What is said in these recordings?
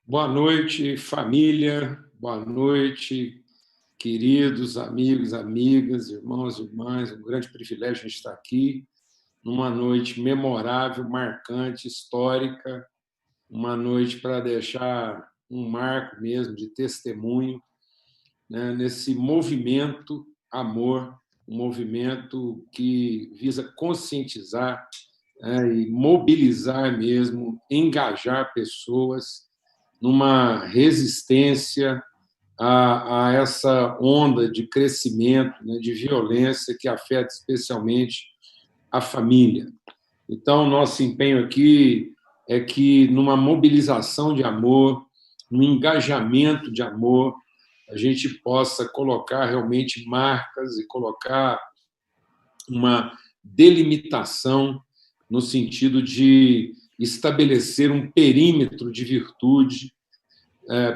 Boa noite, família. Boa noite, queridos amigos, amigas, irmãos e irmãs. Um grande privilégio a gente estar aqui numa noite memorável, marcante, histórica, uma noite para deixar um marco mesmo de testemunho, né, nesse movimento amor, um movimento que visa conscientizar, né, e mobilizar mesmo, engajar pessoas numa resistência a essa onda de crescimento, né, de violência que afeta especialmente a família. Então, nosso empenho aqui é que, numa mobilização de amor, num engajamento de amor, a gente possa colocar realmente marcas e colocar uma delimitação no sentido de estabelecer um perímetro de virtude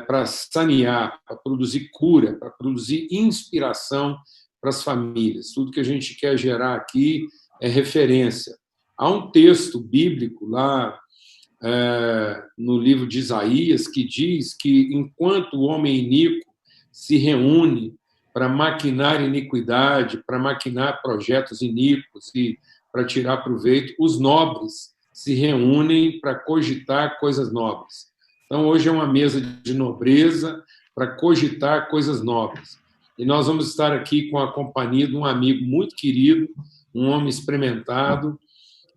para sanear, para produzir cura, para produzir inspiração para as famílias. Tudo que a gente quer gerar aqui é referência. Há um texto bíblico lá no livro de Isaías que diz que enquanto o homem iníquo se reúne para maquinar iniquidade, para maquinar projetos iníquos e para tirar proveito, os nobres se reúnem para cogitar coisas nobres. Então, hoje é uma mesa de nobreza para cogitar coisas nobres. E nós vamos estar aqui com a companhia de um amigo muito querido, um homem experimentado,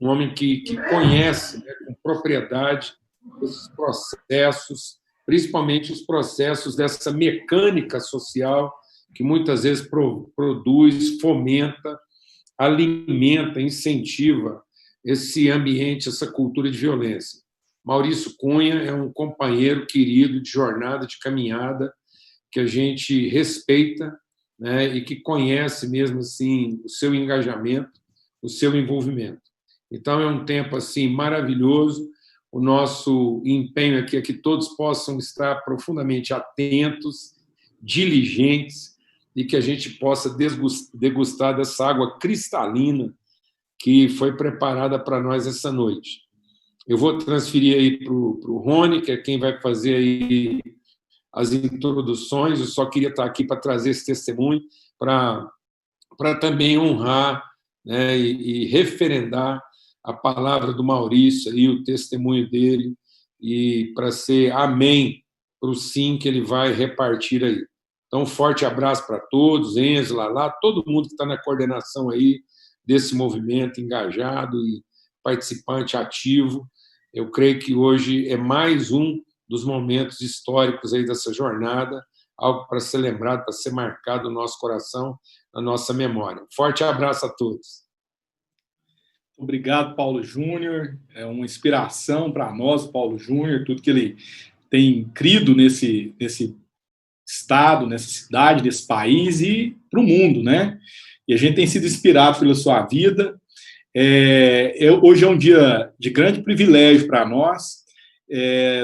um homem que conhece, né, com propriedade esses processos, principalmente os processos dessa mecânica social que muitas vezes produz, fomenta, alimenta, incentiva esse ambiente, essa cultura de violência. Maurício Cunha é um companheiro querido de jornada, de caminhada, que a gente respeita, né, e que conhece mesmo assim o seu engajamento, o seu envolvimento. Então, é um tempo assim maravilhoso. O nosso empenho aqui é que todos possam estar profundamente atentos, diligentes, e que a gente possa degustar dessa água cristalina que foi preparada para nós essa noite. Eu vou transferir aí para o Rony, que é quem vai fazer aí as introduções. Eu só queria estar aqui para trazer esse testemunho, para também honrar, né, e referendar a palavra do Maurício, aí, o testemunho dele, e para ser amém para o sim que ele vai repartir aí. Então, um forte abraço para todos, Enzo, Lala, todo mundo que está na coordenação aí desse movimento engajado e participante ativo. Eu creio que hoje é mais um dos momentos históricos aí dessa jornada, algo para ser lembrado, para ser marcado no nosso coração, na nossa memória. Forte abraço a todos. Obrigado, Paulo Júnior. É uma inspiração para nós, Paulo Júnior, tudo que ele tem crido nesse estado, nessa cidade, nesse país e para o mundo, né? E a gente tem sido inspirado pela sua vida. Hoje é um dia de grande privilégio para nós.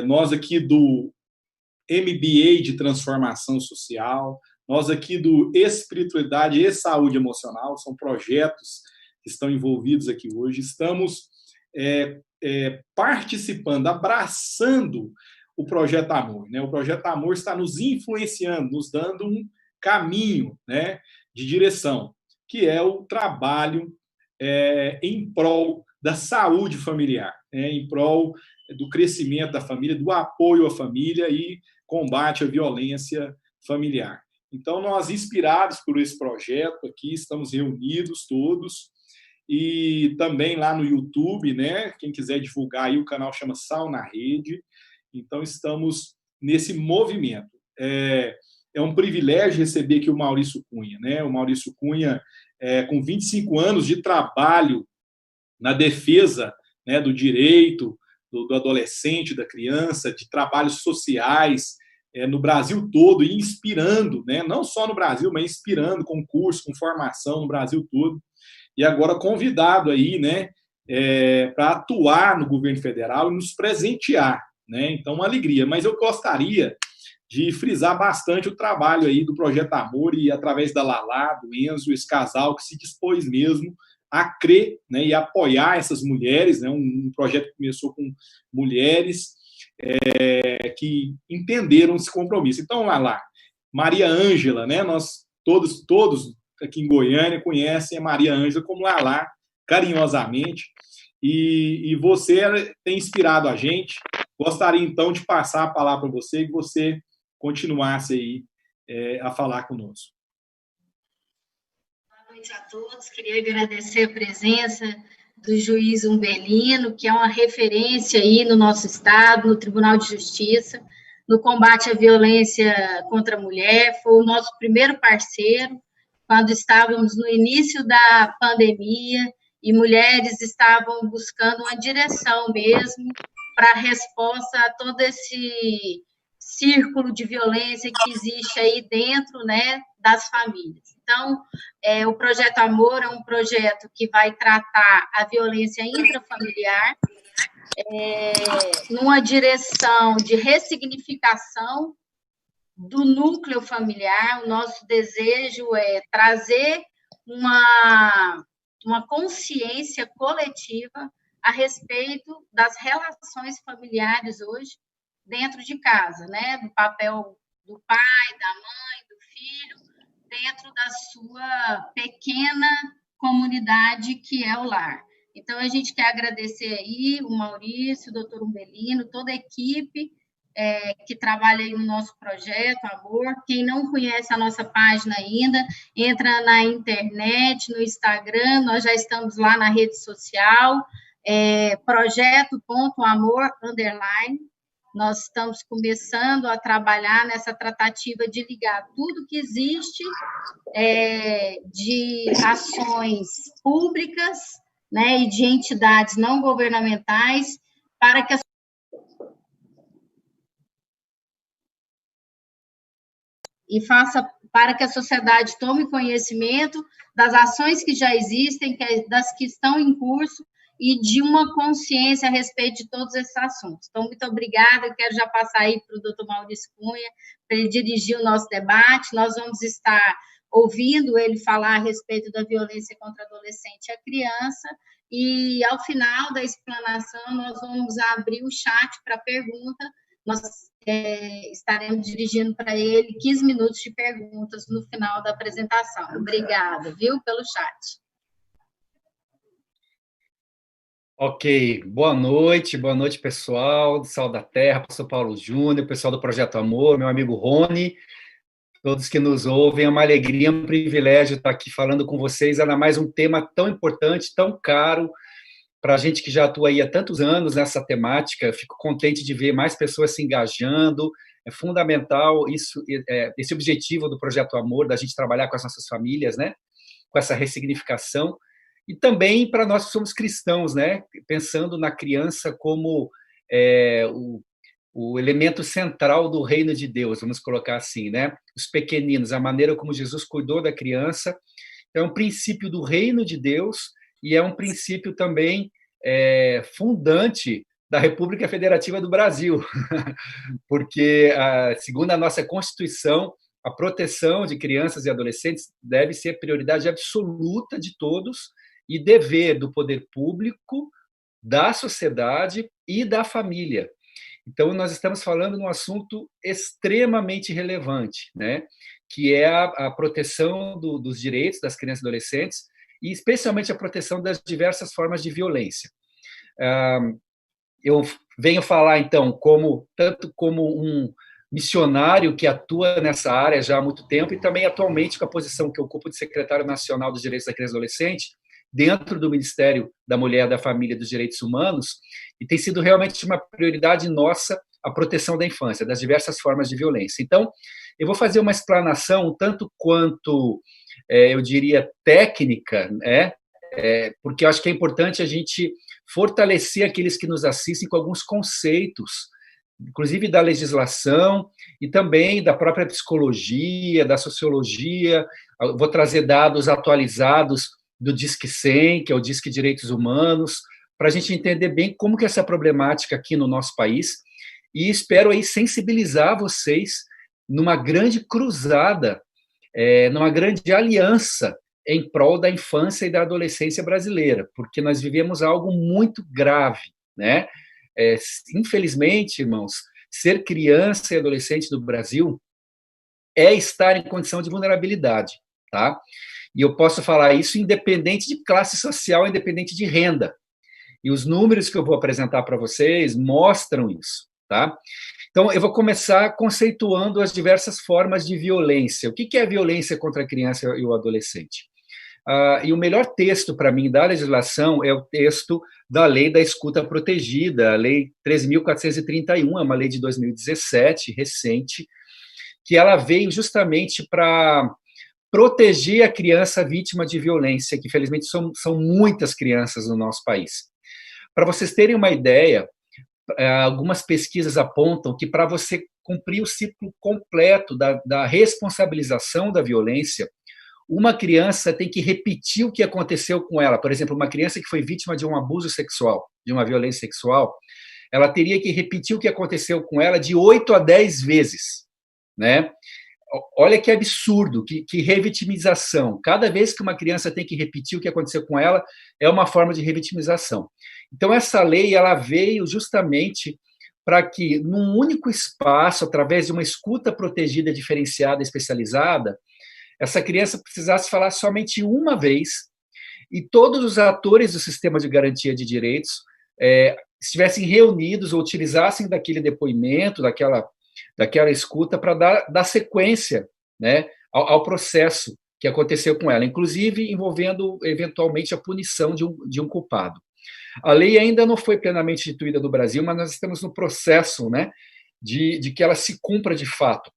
Nós aqui do MBA de Transformação Social, nós aqui do Espiritualidade e Saúde Emocional, são projetos que estão envolvidos aqui hoje. Estamos participando, abraçando o Projeto Amor, né? O Projeto Amor está nos influenciando, nos dando um caminho, né, de direção, que é o trabalho em prol da saúde familiar, né, em prol do crescimento da família, do apoio à família e combate à violência familiar. Então, nós, inspirados por esse projeto aqui, estamos reunidos todos, e também lá no YouTube, né? Quem quiser divulgar aí, o canal chama Sal na Rede. Então, estamos nesse movimento. É um privilégio receber aqui o Maurício Cunha, né? O Maurício Cunha, com 25 anos de trabalho na defesa, né, do direito do adolescente, da criança, de trabalhos sociais no Brasil todo e inspirando, né? Não só no Brasil, mas inspirando com curso, com formação no Brasil todo. E agora convidado aí, né, para atuar no governo federal e nos presentear, né? Então, uma alegria. Mas eu gostaria de frisar bastante o trabalho aí do Projeto Amor e através da Lala, do Enzo, esse casal que se dispôs mesmo a crer, né, e apoiar essas mulheres, né? Um projeto que começou com mulheres que entenderam esse compromisso. Então, lá. Maria Ângela, né? Nós todos aqui em Goiânia conhecem a Maria Ângela como Lalá, carinhosamente, e você tem inspirado a gente. Gostaria, então, de passar a palavra para você e que você continuasse aí a falar conosco. Boa noite a todos. Queria agradecer a presença do juiz Umbelino, que é uma referência aí no nosso estado, no Tribunal de Justiça, no combate à violência contra a mulher. Foi o nosso primeiro parceiro quando estávamos no início da pandemia e mulheres estavam buscando uma direção mesmo para a resposta a todo esse círculo de violência que existe aí dentro, né, das famílias. Então, o Projeto Amor é um projeto que vai tratar a violência intrafamiliar numa direção de ressignificação do núcleo familiar. O nosso desejo é trazer uma consciência coletiva a respeito das relações familiares hoje dentro de casa, né? Do papel do pai, da mãe, do filho, dentro da sua pequena comunidade que é o lar. Então, a gente quer agradecer aí o Maurício, o doutor Umbelino, toda a equipe que trabalha aí no nosso projeto Amor. Quem não conhece a nossa página ainda, entra na internet, no Instagram, nós já estamos lá na rede social, projeto.amor_. Nós estamos começando a trabalhar nessa tratativa de ligar tudo que existe de ações públicas, né, e de entidades não governamentais para que para que a sociedade tome conhecimento das ações que já existem, das que estão em curso, e de uma consciência a respeito de todos esses assuntos. Então, muito obrigada. Eu quero já passar aí para o doutor Maurício Cunha, para ele dirigir o nosso debate. Nós vamos estar ouvindo ele falar a respeito da violência contra adolescente e a criança, e, ao final da explanação, nós vamos abrir o chat para pergunta. Nós estaremos dirigindo para ele 15 minutos de perguntas no final da apresentação. Obrigada, viu, pelo chat. Ok, boa noite, pessoal do Sal da Terra, pastor Paulo Júnior, pessoal do Projeto Amor, meu amigo Rony, todos que nos ouvem. É uma alegria, um privilégio estar aqui falando com vocês, ainda mais um tema tão importante, tão caro, para a gente que já atua aí há tantos anos nessa temática. Eu fico contente de ver mais pessoas se engajando. É fundamental isso, esse objetivo do Projeto Amor, da gente trabalhar com as nossas famílias, né? Com essa ressignificação. E também para nós que somos cristãos, né? Pensando na criança como o elemento central do reino de Deus, vamos colocar assim, né? Os pequeninos, a maneira como Jesus cuidou da criança. É um princípio do reino de Deus e é um princípio também fundante da República Federativa do Brasil, porque, segundo a nossa Constituição, a proteção de crianças e adolescentes deve ser prioridade absoluta de todos e dever do poder público, da sociedade e da família. Então, nós estamos falando de um assunto extremamente relevante, né? Que é a proteção dos direitos das crianças e adolescentes e, especialmente, a proteção das diversas formas de violência. Eu venho falar, então, tanto como um missionário que atua nessa área já há muito tempo e também, atualmente, com a posição que eu ocupo de secretário nacional dos direitos da criança e adolescente, dentro do Ministério da Mulher, da Família e dos Direitos Humanos, e tem sido realmente uma prioridade nossa a proteção da infância, das diversas formas de violência. Então, eu vou fazer uma explanação tanto quanto, eu diria, técnica, né? Porque eu acho que é importante a gente fortalecer aqueles que nos assistem com alguns conceitos, inclusive da legislação e também da própria psicologia, da sociologia. Eu vou trazer dados atualizados do Disque 100, que é o Disque Direitos Humanos, para a gente entender bem como que é essa problemática aqui no nosso país, e espero aí sensibilizar vocês numa grande cruzada, numa grande aliança em prol da infância e da adolescência brasileira, porque nós vivemos algo muito grave, né? Infelizmente, irmãos, ser criança e adolescente no Brasil é estar em condição de vulnerabilidade, tá? E eu posso falar isso independente de classe social, independente de renda. E os números que eu vou apresentar para vocês mostram isso, tá? Então, eu vou começar conceituando as diversas formas de violência. O que é violência contra a criança e o adolescente? E o melhor texto, para mim, da legislação é o texto da Lei da Escuta Protegida, a Lei 13.431, é uma lei de 2017, recente, que ela veio justamente para proteger a criança vítima de violência, que, felizmente, são muitas crianças no nosso país. Para vocês terem uma ideia, algumas pesquisas apontam que para você cumprir o ciclo completo da responsabilização da violência, uma criança tem que repetir o que aconteceu com ela. Por exemplo, uma criança que foi vítima de um abuso sexual, de uma violência sexual, ela teria que repetir o que aconteceu com ela de 8 a 10 vezes, né? Olha que absurdo, que revitimização. Cada vez que uma criança tem que repetir o que aconteceu com ela, é uma forma de revitimização. Então, essa lei ela veio justamente para que, num único espaço, através de uma escuta protegida, diferenciada, especializada, essa criança precisasse falar somente uma vez e todos os atores do sistema de garantia de direitos estivessem reunidos ou utilizassem daquele depoimento, daquela escuta para dar sequência, né, ao processo que aconteceu com ela, inclusive envolvendo, eventualmente, a punição de um culpado. A lei ainda não foi plenamente instituída no Brasil, mas nós estamos no processo, né, de que ela se cumpra de fato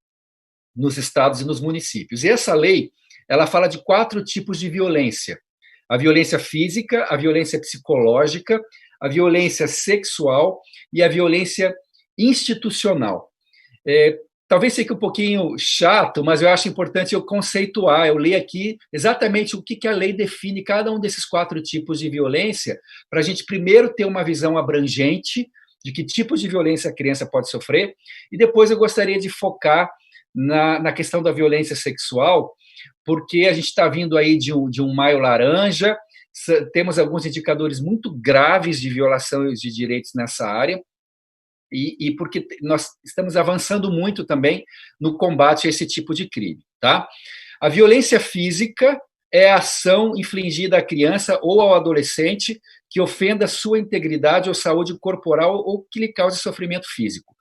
nos estados e nos municípios. E essa lei, ela fala de 4 tipos de violência: a violência física, a violência psicológica, a violência sexual e a violência institucional. Talvez fique um pouquinho chato, mas eu acho importante eu conceituar, eu ler aqui exatamente o que a lei define cada um desses 4 tipos de violência, para a gente primeiro ter uma visão abrangente de que tipo de violência a criança pode sofrer, e depois eu gostaria de focar na questão da violência sexual, porque a gente está vindo aí de um maio laranja, temos alguns indicadores muito graves de violação de direitos nessa área, e porque nós estamos avançando muito também no combate a esse tipo de crime, tá? A violência física é a ação infligida à criança ou ao adolescente que ofenda sua integridade ou saúde corporal ou que lhe cause sofrimento físico.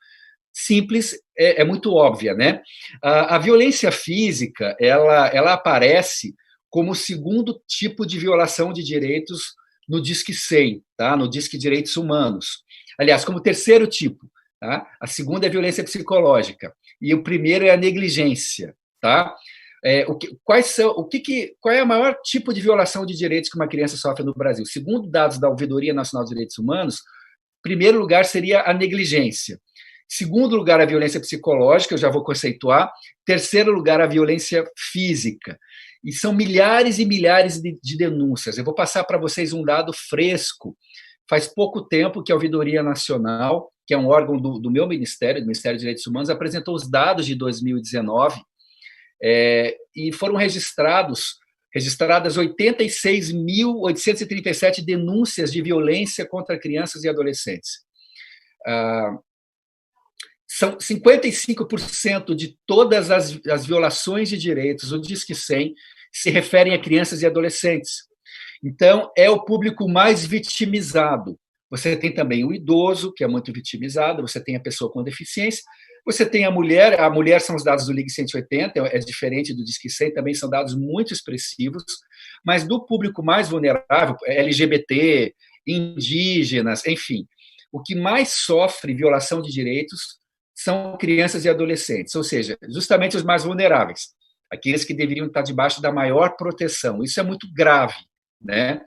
Simples, é muito óbvia, né? A violência física, ela aparece como o segundo tipo de violação de direitos no Disque 100, tá? No Disque Direitos Humanos. Aliás, como terceiro tipo, tá? A segunda é a violência psicológica e o primeiro é a negligência, tá? Qual é o maior tipo de violação de direitos que uma criança sofre no Brasil? Segundo dados da Ouvidoria Nacional de Direitos Humanos, primeiro lugar seria a negligência. Segundo lugar, a violência psicológica, eu já vou conceituar. Terceiro lugar, a violência física. E são milhares e milhares de denúncias. Eu vou passar para vocês um dado fresco. Faz pouco tempo que a Ouvidoria Nacional, que é um órgão do meu ministério, do Ministério dos Direitos Humanos, apresentou os dados de 2019 e foram registradas 86.837 denúncias de violência contra crianças e adolescentes. São 55% de todas as violações de direitos, o Disque 100, se referem a crianças e adolescentes. Então, é o público mais vitimizado. Você tem também o idoso, que é muito vitimizado, você tem a pessoa com deficiência, você tem a mulher são os dados do Ligue 180, é diferente do Disque 100, também são dados muito expressivos, mas do público mais vulnerável, LGBT, indígenas, enfim, o que mais sofre violação de direitos são crianças e adolescentes, ou seja, justamente os mais vulneráveis, aqueles que deveriam estar debaixo da maior proteção. Isso é muito grave, né?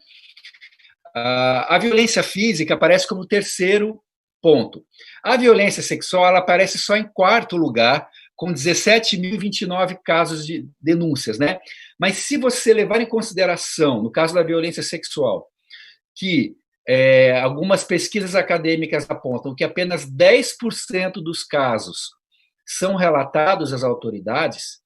A violência física aparece como terceiro ponto. A violência sexual ela aparece só em quarto lugar, com 17.029 casos de denúncias, né? Mas se você levar em consideração, no caso da violência sexual, que algumas pesquisas acadêmicas apontam que apenas 10% dos casos são relatados às autoridades,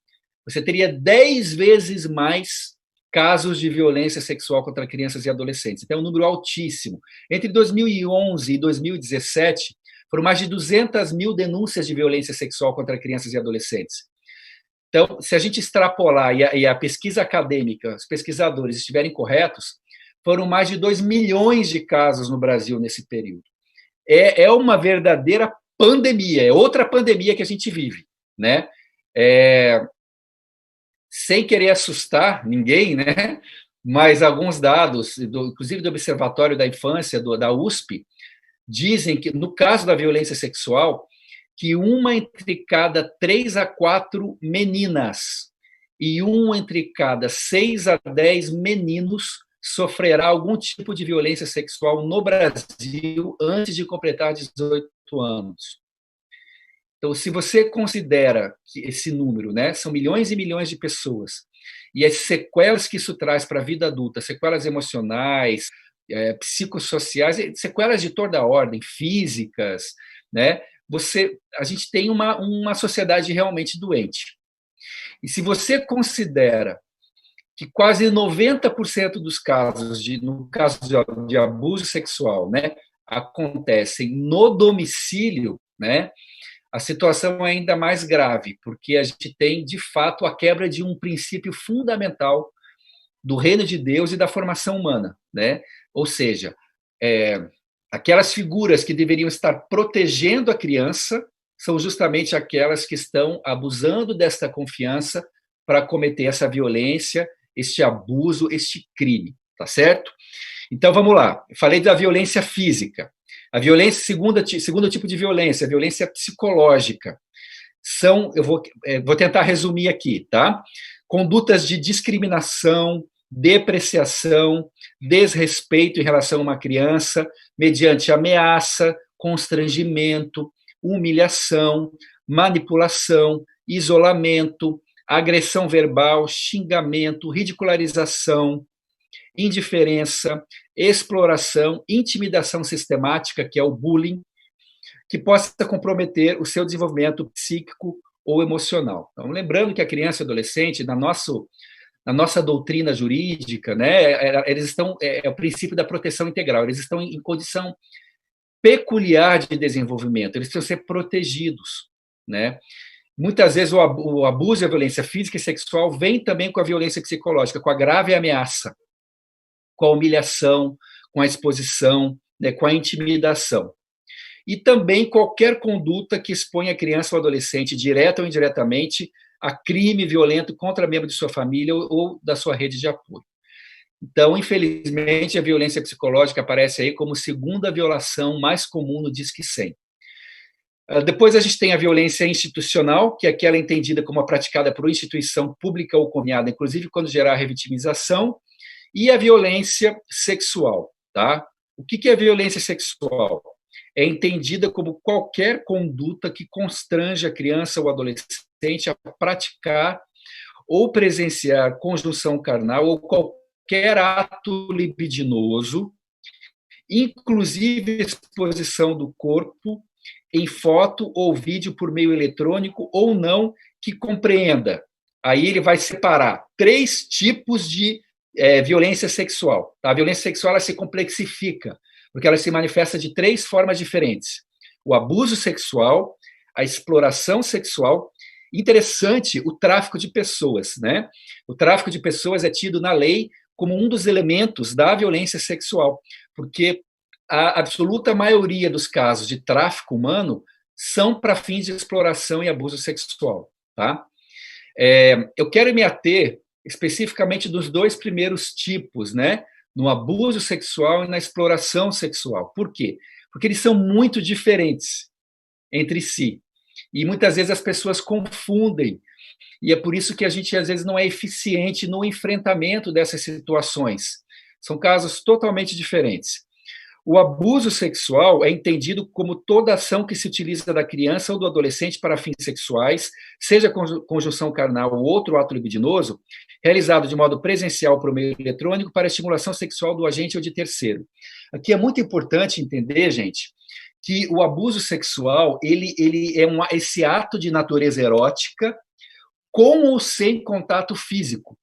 você teria 10 vezes mais casos de violência sexual contra crianças e adolescentes. Então, é um número altíssimo. Entre 2011 e 2017, foram mais de 200 mil denúncias de violência sexual contra crianças e adolescentes. Então, se a gente extrapolar e a pesquisa acadêmica, os pesquisadores estiverem corretos, foram mais de 2 milhões de casos no Brasil nesse período. É uma verdadeira pandemia, é outra pandemia que a gente vive, né? Sem querer assustar ninguém, né? Mas alguns dados, inclusive do Observatório da Infância, da USP, dizem que, no caso da violência sexual, que 1 entre cada 3 a 4 meninas e 1 entre cada 6 a 10 meninos sofrerá algum tipo de violência sexual no Brasil antes de completar 18 anos. Então, se você considera que esse número, né, são milhões e milhões de pessoas, e as sequelas que isso traz para a vida adulta, sequelas emocionais, psicossociais, sequelas de toda a ordem, físicas, né, a gente tem uma sociedade realmente doente. E se você considera que quase 90% dos casos, no caso de abuso sexual, né, acontecem no domicílio, né, a situação é ainda mais grave, porque a gente tem, de fato, a quebra de um princípio fundamental do reino de Deus e da formação humana, né? Ou seja, aquelas figuras que deveriam estar protegendo a criança são justamente aquelas que estão abusando desta confiança para cometer essa violência, este abuso, este crime, tá certo? Então, vamos lá. Eu falei da violência física. A violência, segundo tipo de violência, a violência psicológica. Eu vou tentar resumir aqui, tá? Condutas de discriminação, depreciação, desrespeito em relação a uma criança, mediante ameaça, constrangimento, humilhação, manipulação, isolamento, agressão verbal, xingamento, ridicularização, indiferença, exploração, intimidação sistemática, que é o bullying, que possa comprometer o seu desenvolvimento psíquico ou emocional. Então, lembrando que a criança e o adolescente, na nossa doutrina jurídica, né, eles estão, é o princípio da proteção integral, eles estão em condição peculiar de desenvolvimento, eles precisam ser protegidos, né? Muitas vezes o abuso e a violência física e sexual vem também com a violência psicológica, com a grave ameaça, com a humilhação, com a exposição, né, com a intimidação. E também qualquer conduta que exponha a criança ou adolescente, direta ou indiretamente, a crime violento contra membro de sua família ou da sua rede de apoio. Então, infelizmente, a violência psicológica aparece aí como segunda violação mais comum no Disque 100. Depois a gente tem a violência institucional, que é aquela entendida como a praticada por uma instituição pública ou conveniada, inclusive quando gerar revitimização, e a violência sexual, tá? O que é violência sexual? É entendida como qualquer conduta que constrange a criança ou adolescente a praticar ou presenciar conjunção carnal ou qualquer ato libidinoso, inclusive exposição do corpo em foto ou vídeo por meio eletrônico ou não, que compreenda. Aí ele vai separar 3 tipos de violência sexual. Tá? A violência sexual ela se complexifica, porque ela se manifesta de 3 formas diferentes. O abuso sexual, a exploração sexual, interessante, o tráfico de pessoas, né? O tráfico de pessoas é tido na lei como um dos elementos da violência sexual, porque a absoluta maioria dos casos de tráfico humano são para fins de exploração e abuso sexual, tá? Eu quero me ater especificamente dos 2 primeiros tipos, né? No abuso sexual e na exploração sexual. Por quê? Porque eles são muito diferentes entre si. E muitas vezes as pessoas confundem. E é por isso que a gente, às vezes, não é eficiente no enfrentamento dessas situações. São casos totalmente diferentes. O abuso sexual é entendido como toda ação que se utiliza da criança ou do adolescente para fins sexuais, seja conjunção carnal ou outro ato libidinoso, realizado de modo presencial por meio eletrônico para estimulação sexual do agente ou de terceiro. Aqui é muito importante entender, gente, que o abuso sexual ele é esse ato de natureza erótica com ou sem contato físico.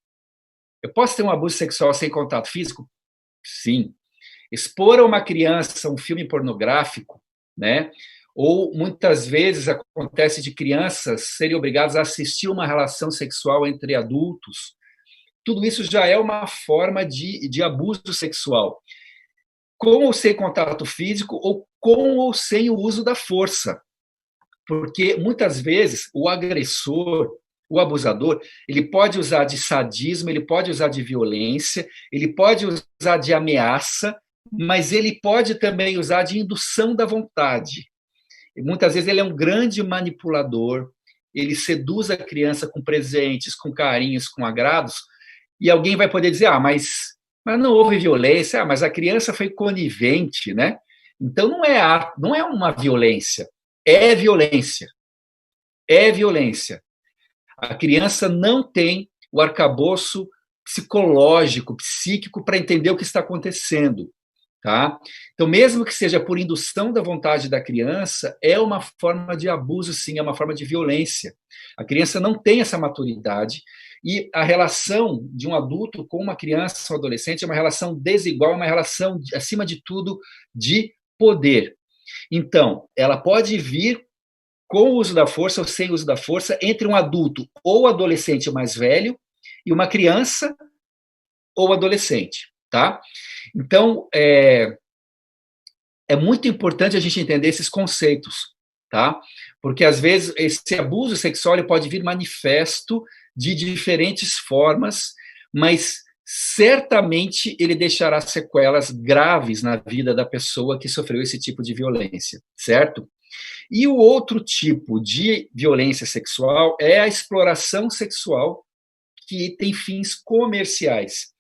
Eu posso ter um abuso sexual sem contato físico? Sim. Expor a uma criança um filme pornográfico, né? Ou muitas vezes acontece de crianças serem obrigadas a assistir uma relação sexual entre adultos. Tudo isso já é uma forma de abuso sexual, com ou sem contato físico, ou com ou sem o uso da força. Porque muitas vezes o agressor, o abusador, ele pode usar de sadismo, ele pode usar de violência, ele pode usar de ameaça, mas ele pode também usar de indução da vontade. E muitas vezes ele é um grande manipulador, ele seduz a criança com presentes, com carinhos, com agrados, e alguém vai poder dizer, mas não houve violência, mas a criança foi conivente, né? Então não é uma violência, é violência. É violência. A criança não tem o arcabouço psicológico, psíquico, para entender o que está acontecendo. Tá? Então, mesmo que seja por indução da vontade da criança, é uma forma de abuso, sim, é uma forma de violência. A criança não tem essa maturidade e a relação de um adulto com uma criança ou adolescente é uma relação desigual, uma relação, acima de tudo, de poder. Então, ela pode vir com o uso da força ou sem o uso da força entre um adulto ou adolescente mais velho e uma criança ou adolescente, tá? Então, é muito importante a gente entender esses conceitos, tá? Porque, às vezes, esse abuso sexual ele pode vir manifesto de diferentes formas, mas certamente ele deixará sequelas graves na vida da pessoa que sofreu esse tipo de violência, certo? E o outro tipo de violência sexual é a exploração sexual que tem fins comerciais,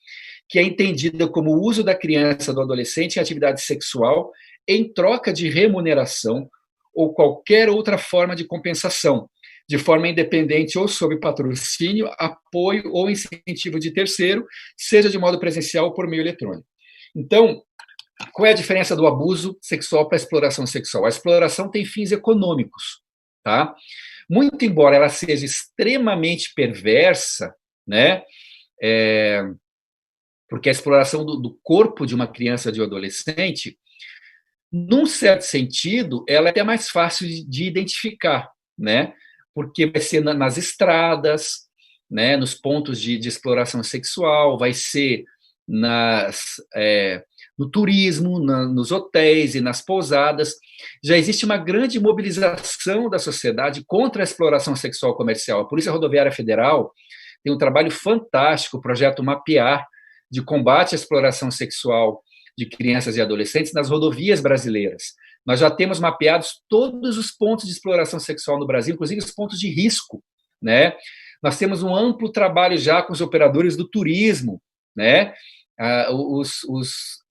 que é entendida como o uso da criança ou do adolescente em atividade sexual em troca de remuneração ou qualquer outra forma de compensação, de forma independente ou sob patrocínio, apoio ou incentivo de terceiro, seja de modo presencial ou por meio eletrônico. Então, qual é a diferença do abuso sexual para a exploração sexual? A exploração tem fins econômicos, tá? Muito embora ela seja extremamente perversa, né? Porque a exploração do corpo de uma criança ou de um adolescente, num certo sentido, ela é até mais fácil de identificar, né? Porque vai ser nas estradas, né? Nos pontos de exploração sexual, vai ser no turismo, nos hotéis e nas pousadas. Já existe uma grande mobilização da sociedade contra a exploração sexual comercial. A Polícia Rodoviária Federal tem um trabalho fantástico, o projeto Mapear, de combate à exploração sexual de crianças e adolescentes nas rodovias brasileiras. Nós já temos mapeados todos os pontos de exploração sexual no Brasil, inclusive os pontos de risco, né? Nós temos um amplo trabalho já com os operadores do turismo, né? Os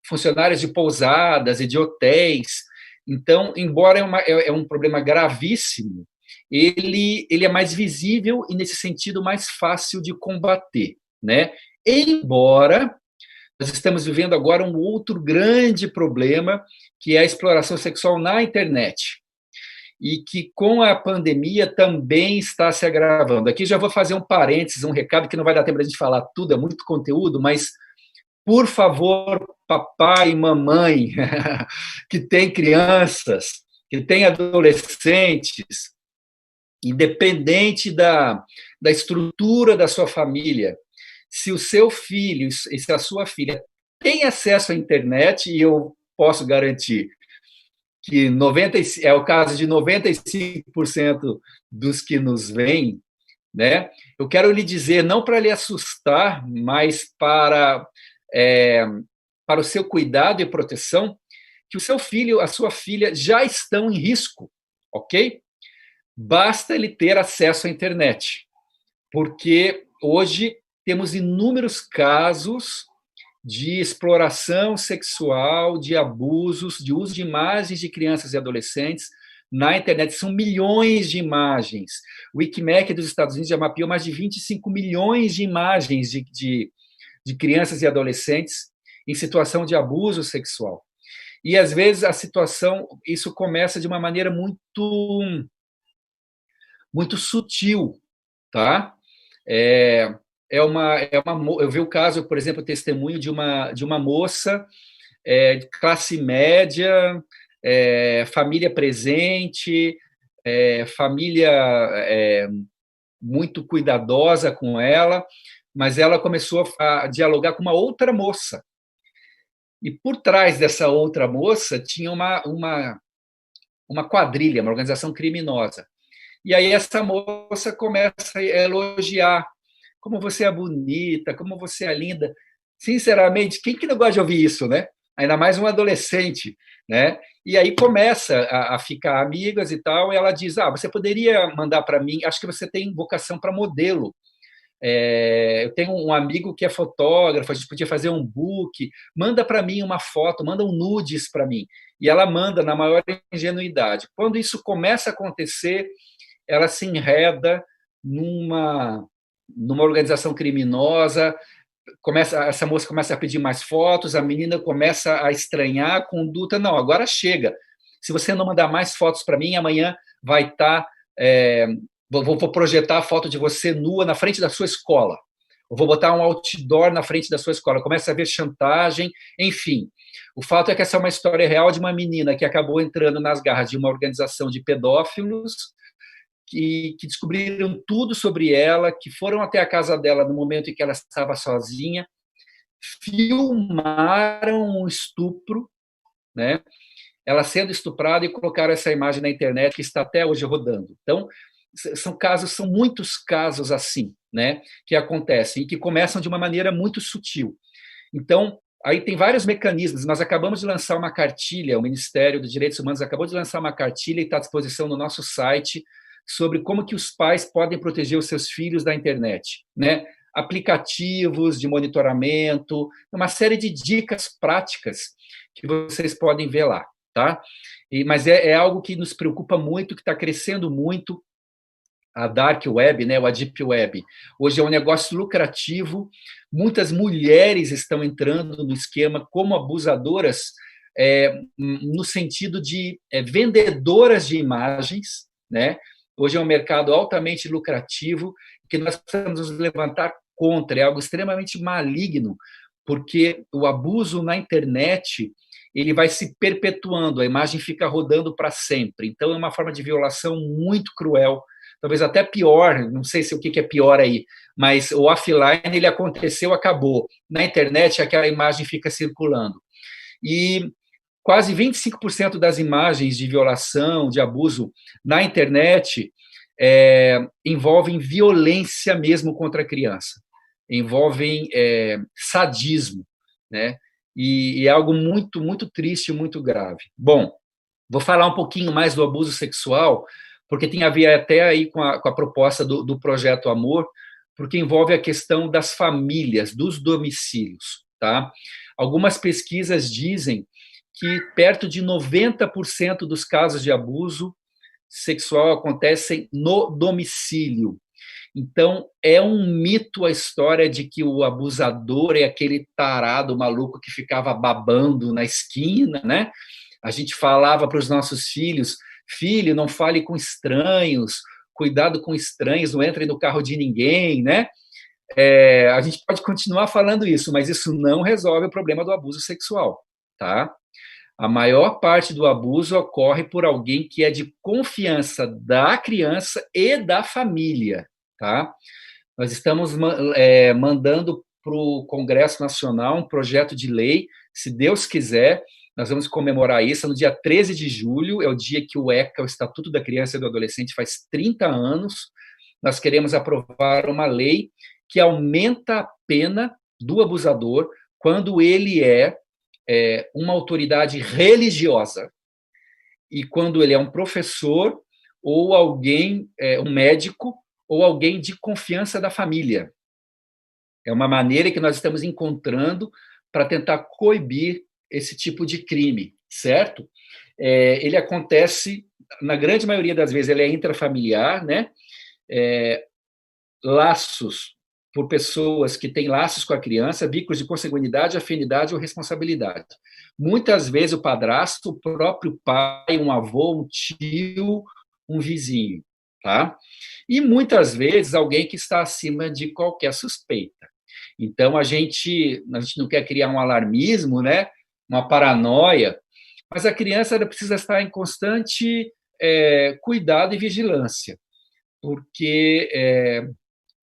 funcionários de pousadas e de hotéis. Então, embora é um problema gravíssimo, ele é mais visível e, nesse sentido, mais fácil de combater, né? Embora nós estamos vivendo agora um outro grande problema, que é a exploração sexual na internet, e que com a pandemia também está se agravando. Aqui já vou fazer um parênteses, um recado que não vai dar tempo para a gente falar tudo, é muito conteúdo, mas, por favor, papai e mamãe, que tem crianças, que tem adolescentes, independente da estrutura da sua família, se o seu filho e se a sua filha tem acesso à internet, e eu posso garantir que é o caso de 95% dos que nos veem, né? Eu quero lhe dizer, não para lhe assustar, mas para o seu cuidado e proteção, que o seu filho, a sua filha já estão em risco, ok? Basta ele ter acesso à internet, porque hoje temos inúmeros casos de exploração sexual, de abusos, de uso de imagens de crianças e adolescentes na internet. São milhões de imagens. O Wikimedia dos Estados Unidos já mapeou mais de 25 milhões de imagens de crianças e adolescentes em situação de abuso sexual. E, às vezes, isso começa de uma maneira muito sutil, tá? eu vi o caso, por exemplo, testemunho de uma moça de classe média, família presente, família muito cuidadosa com ela, mas ela começou a dialogar com uma outra moça. E por trás dessa outra moça tinha uma quadrilha, uma organização criminosa. E aí essa moça começa a elogiar como você é bonita, como você é linda. Sinceramente, quem que não gosta de ouvir isso, né? Ainda mais um adolescente, né? E aí começa a ficar amigas e tal, e ela diz, você poderia mandar para mim, acho que você tem vocação para modelo. Eu tenho um amigo que é fotógrafo, a gente podia fazer um book, manda para mim uma foto, manda um nudes para mim. E ela manda na maior ingenuidade. Quando isso começa a acontecer, ela se enreda numa organização criminosa, essa moça começa a pedir mais fotos, a menina começa a estranhar a conduta. Não, agora chega. Se você não mandar mais fotos para mim, amanhã vai estar... vou projetar a foto de você nua na frente da sua escola. Eu vou botar um outdoor na frente da sua escola. Começa a haver chantagem, enfim. O fato é que essa é uma história real de uma menina que acabou entrando nas garras de uma organização de pedófilos que descobriram tudo sobre ela, que foram até a casa dela no momento em que ela estava sozinha, filmaram um estupro, né? Ela sendo estuprada e colocaram essa imagem na internet que está até hoje rodando. Então, são muitos casos assim, né, que acontecem e que começam de uma maneira muito sutil. Então, aí tem vários mecanismos. Nós acabamos de lançar uma cartilha, o Ministério dos Direitos Humanos acabou de lançar uma cartilha e está à disposição no nosso site sobre como que os pais podem proteger os seus filhos da internet, né? Aplicativos de monitoramento, uma série de dicas práticas que vocês podem ver lá, tá? Mas é algo que nos preocupa muito, que está crescendo muito. A Dark Web, né, a Deep Web, hoje é um negócio lucrativo, muitas mulheres estão entrando no esquema como abusadoras, no sentido de vendedoras de imagens, né? Hoje é um mercado altamente lucrativo, que nós precisamos nos levantar contra, é algo extremamente maligno, porque o abuso na internet ele vai se perpetuando, a imagem fica rodando para sempre, então é uma forma de violação muito cruel, talvez até pior, não sei se o que é pior aí, mas o offline ele aconteceu, acabou. Na internet, aquela imagem fica circulando. E quase 25% das imagens de violação, de abuso na internet envolvem violência mesmo contra a criança, envolvem sadismo, né? E é algo muito, muito triste, muito grave. Bom, vou falar um pouquinho mais do abuso sexual, porque tem a ver até aí com a proposta do Projeto Amor, porque envolve a questão das famílias, dos domicílios, tá? Algumas pesquisas dizem que perto de 90% dos casos de abuso sexual acontecem no domicílio. Então, é um mito a história de que o abusador é aquele tarado maluco que ficava babando na esquina, né? A gente falava para os nossos filhos, filho, não fale com estranhos, cuidado com estranhos, não entre no carro de ninguém, né? A gente pode continuar falando isso, mas isso não resolve o problema do abuso sexual, tá? A maior parte do abuso ocorre por alguém que é de confiança da criança e da família, tá? Nós estamos mandando para o Congresso Nacional um projeto de lei, se Deus quiser, nós vamos comemorar isso no dia 13 de julho, é o dia que o ECA, o Estatuto da Criança e do Adolescente, faz 30 anos. Nós queremos aprovar uma lei que aumenta a pena do abusador quando ele é uma autoridade religiosa e quando ele é um professor ou alguém, um médico ou alguém de confiança da família. É uma maneira que nós estamos encontrando para tentar coibir esse tipo de crime, certo? Ele acontece, na grande maioria das vezes, ele é intrafamiliar, né? Laços por pessoas que têm laços com a criança, vínculos de consanguinidade, afinidade ou responsabilidade. Muitas vezes o padrasto, o próprio pai, um avô, um tio, um vizinho, tá? E muitas vezes alguém que está acima de qualquer suspeita. Então a gente não quer criar um alarmismo, né? Uma paranoia, mas a criança ela precisa estar em constante cuidado e vigilância, porque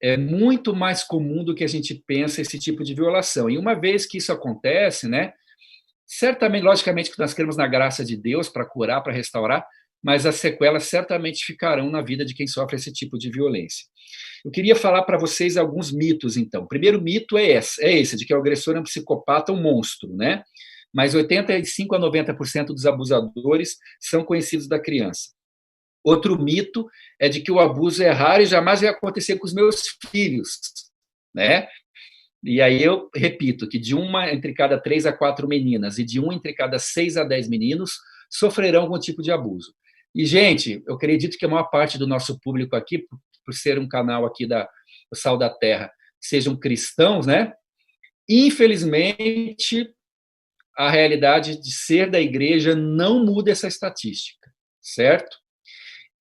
é muito mais comum do que a gente pensa esse tipo de violação. E uma vez que isso acontece, né? Certamente, logicamente, que nós queremos na graça de Deus para curar, para restaurar, mas as sequelas certamente ficarão na vida de quem sofre esse tipo de violência. Eu queria falar para vocês alguns mitos, então. O primeiro mito é esse, de que o agressor é um psicopata, um monstro, né? Mas 85% a 90% dos abusadores são conhecidos da criança. Outro mito é de que o abuso é raro e jamais vai acontecer com os meus filhos, né? E aí eu repito que de uma entre cada 3 a 4 meninas e de um entre cada 6 a 10 meninos sofrerão algum tipo de abuso. E, gente, eu acredito que a maior parte do nosso público aqui, por ser um canal aqui do Sal da Terra, sejam cristãos, né? Infelizmente, a realidade de ser da igreja não muda essa estatística, certo?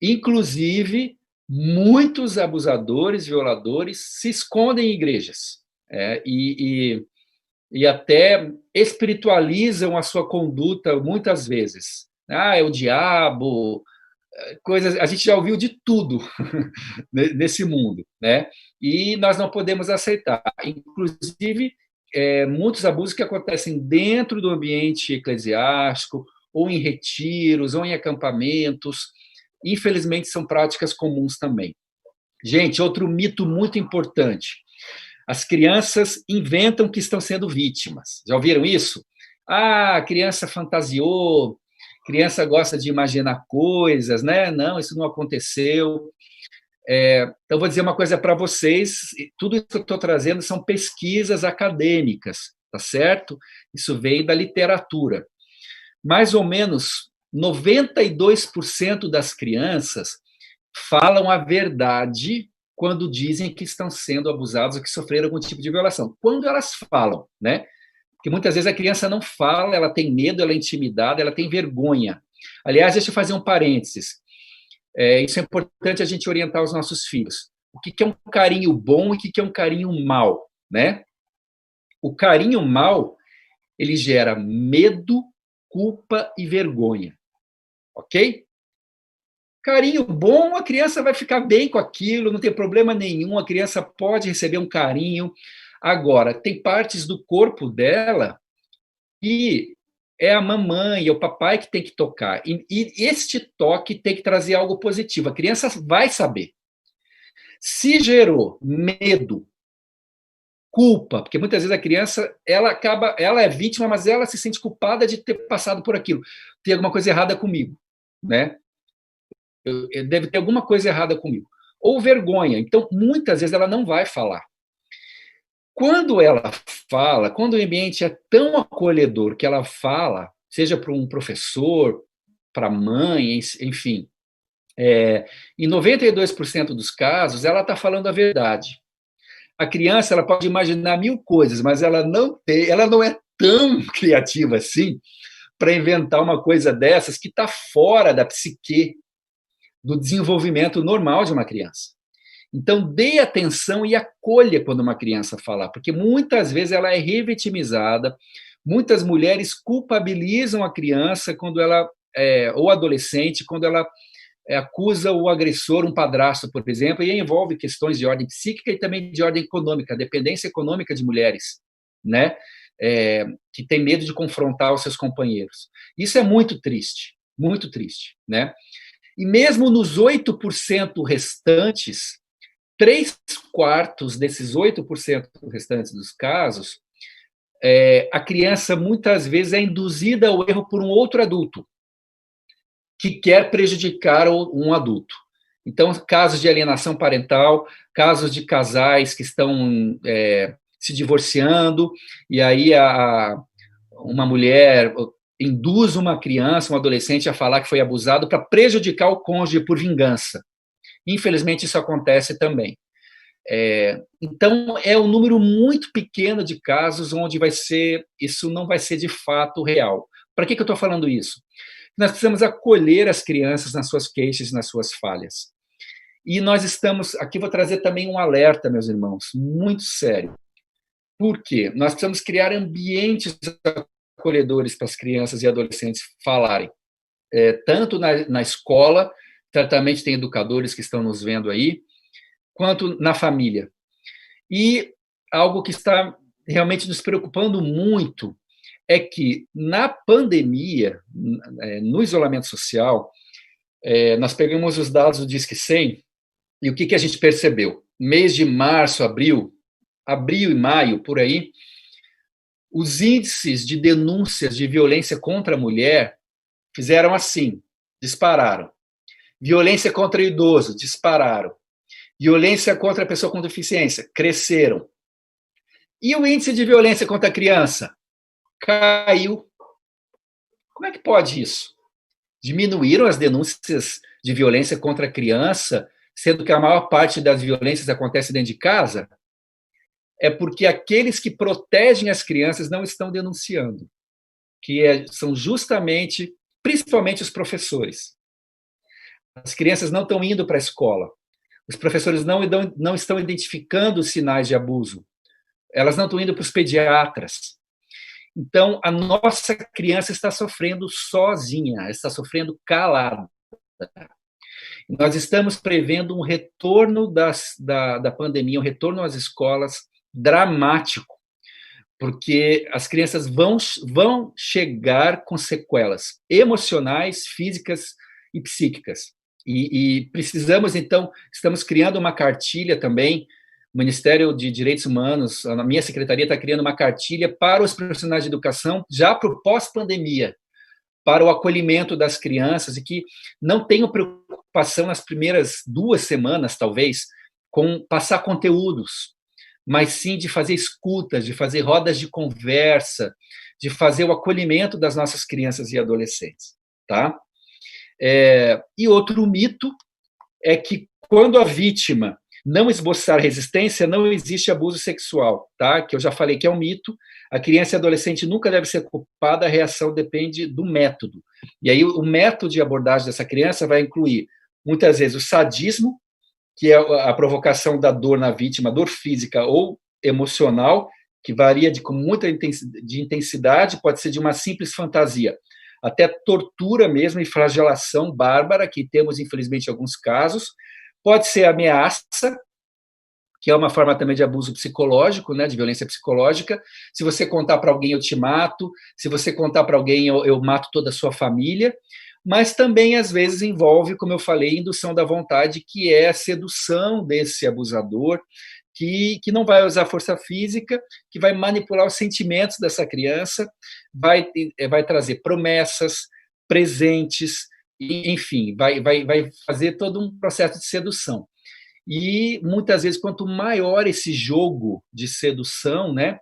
Inclusive, muitos abusadores, violadores, se escondem em igrejas e até espiritualizam a sua conduta muitas vezes. É o diabo, coisas. A gente já ouviu de tudo nesse mundo, né? E nós não podemos aceitar. Inclusive, muitos abusos que acontecem dentro do ambiente eclesiástico, ou em retiros, ou em acampamentos, infelizmente são práticas comuns também. Gente, outro mito muito importante. As crianças inventam que estão sendo vítimas. Já ouviram isso? A criança fantasiou, criança gosta de imaginar coisas, né? Não, isso não aconteceu. Então, vou dizer uma coisa para vocês, tudo isso que eu estou trazendo são pesquisas acadêmicas, tá certo? Isso vem da literatura. Mais ou menos 92% das crianças falam a verdade quando dizem que estão sendo abusados ou que sofreram algum tipo de violação. Quando elas falam, né? Porque muitas vezes a criança não fala, ela tem medo, ela é intimidada, ela tem vergonha. Aliás, deixa eu fazer um parênteses. Isso é importante a gente orientar os nossos filhos. O que é um carinho bom e o que é um carinho mau, né? O carinho mau, ele gera medo, culpa e vergonha, ok? Carinho bom, a criança vai ficar bem com aquilo, não tem problema nenhum, a criança pode receber um carinho. Agora, tem partes do corpo dela que é a mamãe, é o papai que tem que tocar. E este toque tem que trazer algo positivo. A criança vai saber. Se gerou medo, culpa, porque muitas vezes a criança ela é vítima, mas ela se sente culpada de ter passado por aquilo. Tem alguma coisa errada comigo, né? Deve ter alguma coisa errada comigo. Ou vergonha. Então, muitas vezes ela não vai falar. Quando ela fala, quando o ambiente é tão acolhedor que ela fala, seja para um professor, para a mãe, enfim, em 92% dos casos, ela está falando a verdade. A criança ela pode imaginar 1000 coisas, mas ela não é tão criativa assim para inventar uma coisa dessas que está fora da psique, do desenvolvimento normal de uma criança. Então, dê atenção e acolha quando uma criança falar, porque muitas vezes ela é revitimizada, muitas mulheres culpabilizam a criança quando ela ou adolescente, quando ela acusa o agressor, um padrasto, por exemplo, e envolve questões de ordem psíquica e também de ordem econômica, dependência econômica de mulheres, né? Que tem medo de confrontar os seus companheiros. Isso é muito triste, né? E mesmo nos 8% restantes, 3/4 desses 8% restantes dos casos, a criança muitas vezes é induzida ao erro por um outro adulto que quer prejudicar um adulto. Então, casos de alienação parental, casos de casais que estão se divorciando, e aí uma mulher induz uma criança, um adolescente a falar que foi abusado para prejudicar o cônjuge por vingança. Infelizmente, isso acontece também. Então, é um número muito pequeno de casos onde isso não vai ser de fato real. Para que eu estou falando isso? Nós precisamos acolher as crianças nas suas queixas, nas suas falhas. E nós estamos, aqui vou trazer também um alerta, meus irmãos, muito sério. Por quê? Nós precisamos criar ambientes acolhedores para as crianças e adolescentes falarem. Tanto na escola, certamente tem educadores que estão nos vendo aí, quanto na família. E algo que está realmente nos preocupando muito é que, na pandemia, no isolamento social, nós pegamos os dados do Disque 100 e o que a gente percebeu? Mês de março, abril e maio, por aí, os índices de denúncias de violência contra a mulher fizeram assim, dispararam. Violência contra o idoso, dispararam. Violência contra a pessoa com deficiência, cresceram. E o índice de violência contra a criança? Caiu. Como é que pode isso? Diminuíram as denúncias de violência contra a criança, sendo que a maior parte das violências acontece dentro de casa? É porque aqueles que protegem as crianças não estão denunciando, são justamente, principalmente os professores. As crianças não estão indo para a escola. Os professores não estão identificando os sinais de abuso. Elas não estão indo para os pediatras. Então, a nossa criança está sofrendo sozinha, está sofrendo calada. Nós estamos prevendo um retorno da pandemia, um retorno às escolas dramático, porque as crianças vão chegar com sequelas emocionais, físicas e psíquicas. E precisamos, então, estamos criando uma cartilha também, o Ministério de Direitos Humanos, a minha secretaria está criando uma cartilha para os profissionais de educação, já para o pós-pandemia, para o acolhimento das crianças, e que não tenham preocupação nas primeiras 2 semanas, talvez, com passar conteúdos, mas sim de fazer escutas, de fazer rodas de conversa, de fazer o acolhimento das nossas crianças e adolescentes, tá? E outro mito é que quando a vítima não esboçar resistência, não existe abuso sexual, tá? Que eu já falei que é um mito. A criança e adolescente nunca deve ser culpada, a reação depende do método. E aí o método de abordagem dessa criança vai incluir, muitas vezes, o sadismo, que é a provocação da dor na vítima, dor física ou emocional, que varia com muita intensidade, pode ser de uma simples fantasia, até tortura mesmo e flagelação bárbara, que temos, infelizmente, em alguns casos. Pode ser ameaça, que é uma forma também de abuso psicológico, né, de violência psicológica. Se você contar para alguém, eu te mato. Se você contar para alguém, eu mato toda a sua família. Mas também, às vezes, envolve, como eu falei, indução da vontade, que é a sedução desse abusador, que não vai usar força física, que vai manipular os sentimentos dessa criança, vai trazer promessas, presentes, enfim, vai fazer todo um processo de sedução. E, muitas vezes, quanto maior esse jogo de sedução, né,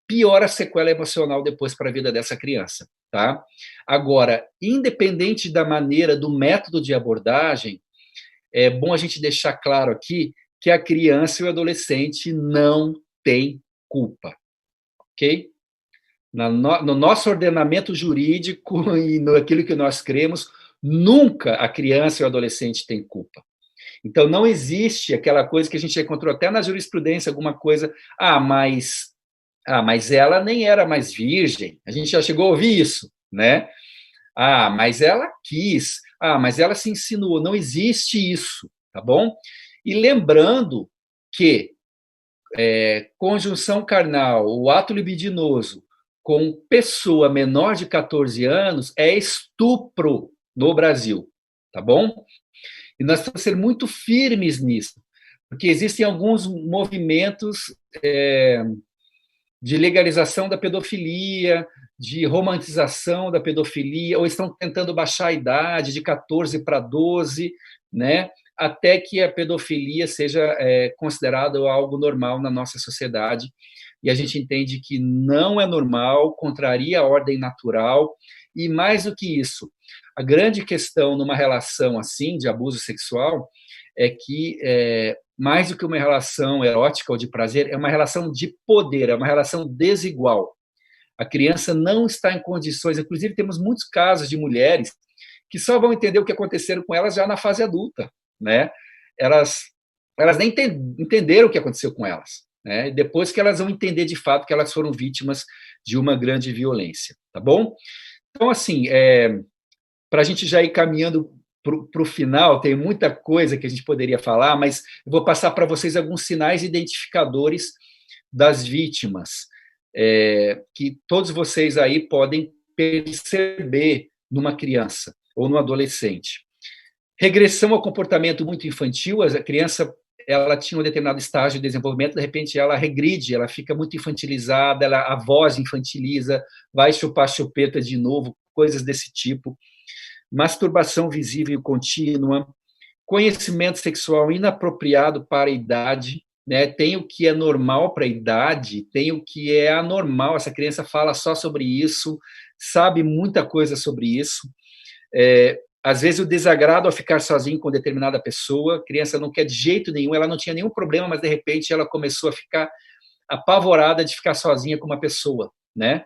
pior a sequela emocional depois para a vida dessa criança. Tá? Agora, independente da maneira, do método de abordagem, é bom a gente deixar claro aqui que a criança e o adolescente não têm culpa. Ok? No nosso ordenamento jurídico e naquilo que nós cremos, nunca a criança e o adolescente têm culpa. Então, não existe aquela coisa que a gente encontrou até na jurisprudência, alguma coisa, mas ela nem era mais virgem. A gente já chegou a ouvir isso, né? Mas ela quis. Mas ela se insinuou. Não existe isso, tá bom? E lembrando que conjunção carnal, o ato libidinoso com pessoa menor de 14 anos é estupro no Brasil, tá bom? E nós temos que ser muito firmes nisso, porque existem alguns movimentos de legalização da pedofilia, de romantização da pedofilia, ou estão tentando baixar a idade de 14 para 12, né, até que a pedofilia seja considerada algo normal na nossa sociedade. E a gente entende que não é normal, contraria a ordem natural, e mais do que isso, a grande questão numa relação assim, de abuso sexual, é que mais do que uma relação erótica ou de prazer, é uma relação de poder, é uma relação desigual. A criança não está em condições, inclusive temos muitos casos de mulheres que só vão entender o que aconteceram com elas já na fase adulta, né? elas nem entenderam o que aconteceu com elas, né? Depois que elas vão entender de fato que elas foram vítimas de uma grande violência, tá bom? Então, assim, para a gente já ir caminhando para o final, tem muita coisa que a gente poderia falar, mas eu vou passar para vocês alguns sinais identificadores das vítimas, que todos vocês aí podem perceber numa criança ou no adolescente. Regressão ao comportamento muito infantil, a criança ela tinha um determinado estágio de desenvolvimento, de repente ela regride, ela fica muito infantilizada, a voz infantiliza, vai chupar chupeta de novo, coisas desse tipo. Masturbação visível e contínua, conhecimento sexual inapropriado para a idade, né? Tem o que é normal para a idade, tem o que é anormal, essa criança fala só sobre isso, sabe muita coisa sobre isso. Às vezes o desagrado ao ficar sozinho com determinada pessoa, a criança não quer de jeito nenhum, ela não tinha nenhum problema, mas de repente ela começou a ficar apavorada de ficar sozinha com uma pessoa, né?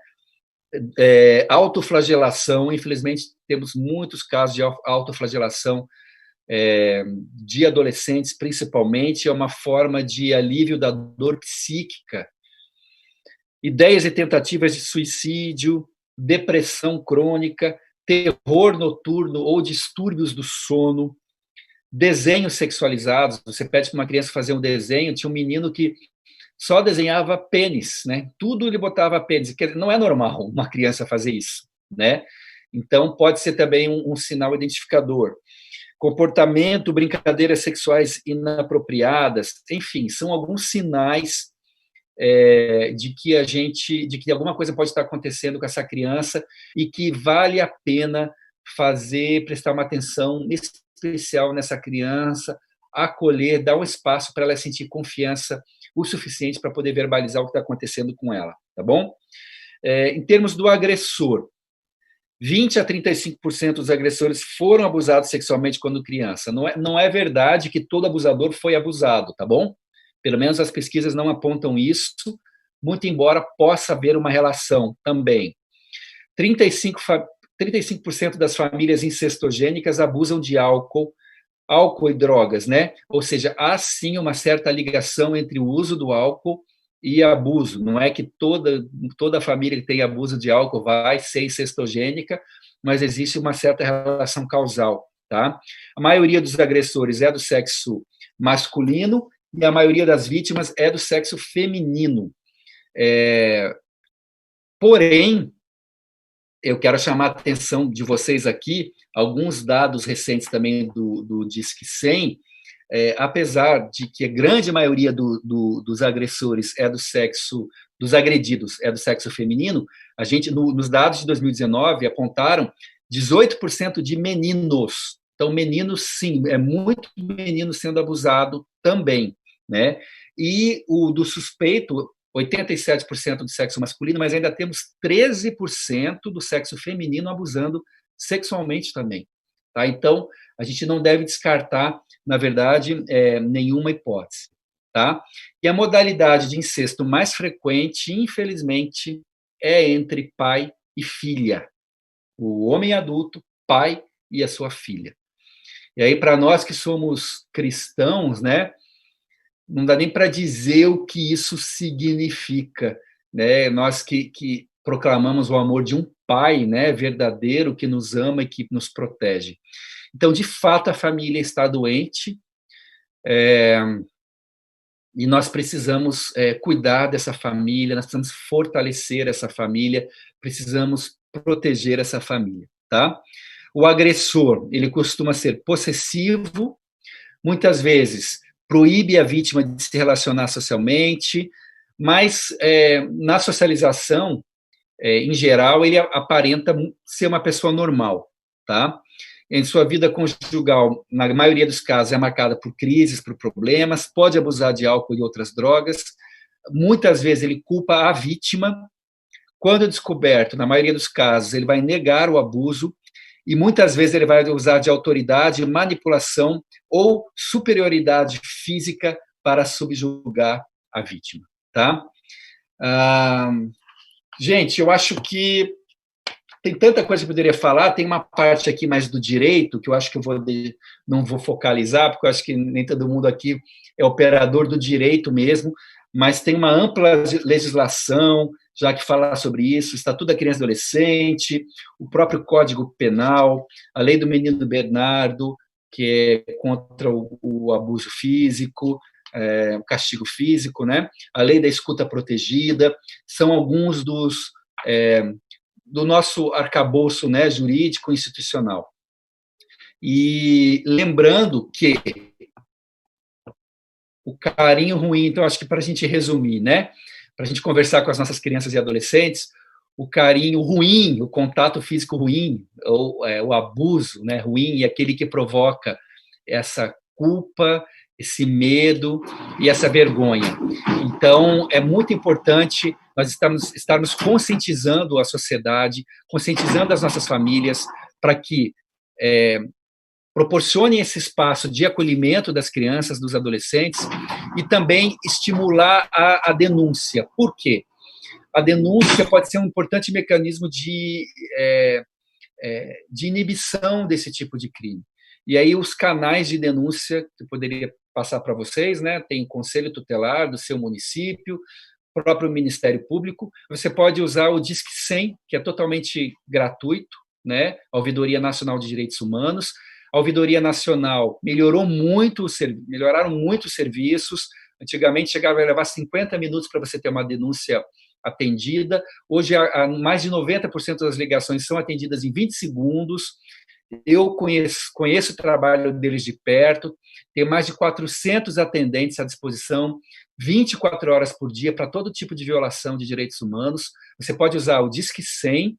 Autoflagelação, infelizmente temos muitos casos de autoflagelação de adolescentes, principalmente, é uma forma de alívio da dor psíquica. Ideias e tentativas de suicídio, depressão crônica, terror noturno ou distúrbios do sono, desenhos sexualizados. Você pede para uma criança fazer um desenho, tinha um menino que só desenhava pênis, né? Tudo ele botava pênis, que não é normal uma criança fazer isso, né? Então, pode ser também um sinal identificador. Comportamento, brincadeiras sexuais inapropriadas, enfim, são alguns sinais de que alguma coisa pode estar acontecendo com essa criança e que vale a pena prestar uma atenção especial nessa criança, acolher, dar um espaço para ela sentir confiança o suficiente para poder verbalizar o que está acontecendo com ela, tá bom? Em termos do agressor, 20 a 35% dos agressores foram abusados sexualmente quando criança. Não é verdade que todo abusador foi abusado, tá bom? Pelo menos as pesquisas não apontam isso, muito embora possa haver uma relação também. 35% das famílias incestogênicas abusam de álcool e drogas, né? Ou seja, há sim uma certa ligação entre o uso do álcool e abuso. Não é que toda família que tem abuso de álcool vai ser incestogênica, mas existe uma certa relação causal, tá? A maioria dos agressores é do sexo masculino e a maioria das vítimas é do sexo feminino. Porém, eu quero chamar a atenção de vocês aqui, alguns dados recentes também do Disque 100, apesar de que a grande maioria dos agressores dos agredidos é do sexo feminino, a gente, nos dados de 2019, apontaram 18% de meninos. Então, meninos, sim, muito menino sendo abusado também, né? E o do suspeito, 87% do sexo masculino, mas ainda temos 13% do sexo feminino abusando sexualmente também. Tá? Então, a gente não deve descartar, na verdade, nenhuma hipótese. Tá? E a modalidade de incesto mais frequente, infelizmente, é entre pai e filha. O homem adulto, pai e a sua filha. E aí, para nós que somos cristãos, né, não dá nem para dizer o que isso significa, né? Nós que proclamamos o amor de um pai, né, verdadeiro, que nos ama e que nos protege. Então, de fato, a família está doente e nós precisamos cuidar dessa família, nós precisamos fortalecer essa família, precisamos proteger essa família, tá? O agressor, ele costuma ser possessivo, muitas vezes proíbe a vítima de se relacionar socialmente, mas na socialização, em geral, ele aparenta ser uma pessoa normal, tá? Em sua vida conjugal, na maioria dos casos, é marcada por crises, por problemas, pode abusar de álcool e outras drogas, muitas vezes ele culpa a vítima, quando descoberto, na maioria dos casos, ele vai negar o abuso, e muitas vezes ele vai usar de autoridade, manipulação ou superioridade física para subjugar a vítima, tá? Gente, eu acho que tem tanta coisa que eu poderia falar, tem uma parte aqui mais do direito, que eu acho que não vou focalizar, porque eu acho que nem todo mundo aqui é operador do direito mesmo, mas tem uma ampla legislação, já que fala sobre isso, o Estatuto da Criança e Adolescente, o próprio Código Penal, a Lei do Menino Bernardo, que é contra o abuso físico, o castigo físico, né? A Lei da Escuta Protegida, são alguns do nosso arcabouço, né, jurídico institucional. E lembrando que o carinho ruim, então, acho que para a gente resumir, né, para a gente conversar com as nossas crianças e adolescentes, o carinho ruim, o contato físico ruim, ou o abuso, né, ruim, é aquele que provoca essa culpa, esse medo e essa vergonha. Então, é muito importante nós estarmos conscientizando a sociedade, conscientizando as nossas famílias, para que proporcionem esse espaço de acolhimento das crianças, dos adolescentes, e também estimular a denúncia. Por quê? A denúncia pode ser um importante mecanismo de inibição desse tipo de crime. E aí os canais de denúncia que eu poderia passar para vocês, né? Tem o Conselho Tutelar do seu município, o próprio Ministério Público. Você pode usar o Disque 100, que é totalmente gratuito, né? A Ouvidoria Nacional de Direitos Humanos. A Ouvidoria Nacional melhoraram muito os serviços. Antigamente chegava a levar 50 minutos para você ter uma denúncia atendida. Hoje, mais de 90% das ligações são atendidas em 20 segundos. Eu conheço o trabalho deles de perto, tem mais de 400 atendentes à disposição, 24 horas por dia, para todo tipo de violação de direitos humanos. Você pode usar o Disque 100,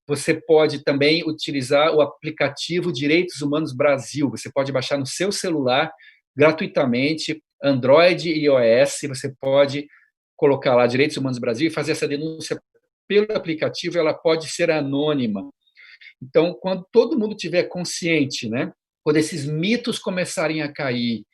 você pode também utilizar o aplicativo Direitos Humanos Brasil, você pode baixar no seu celular gratuitamente, Android e iOS, você pode colocar lá Direitos Humanos Brasil e fazer essa denúncia pelo aplicativo, ela pode ser anônima. Então, quando todo mundo tiver consciente, né, quando esses mitos começarem a cair,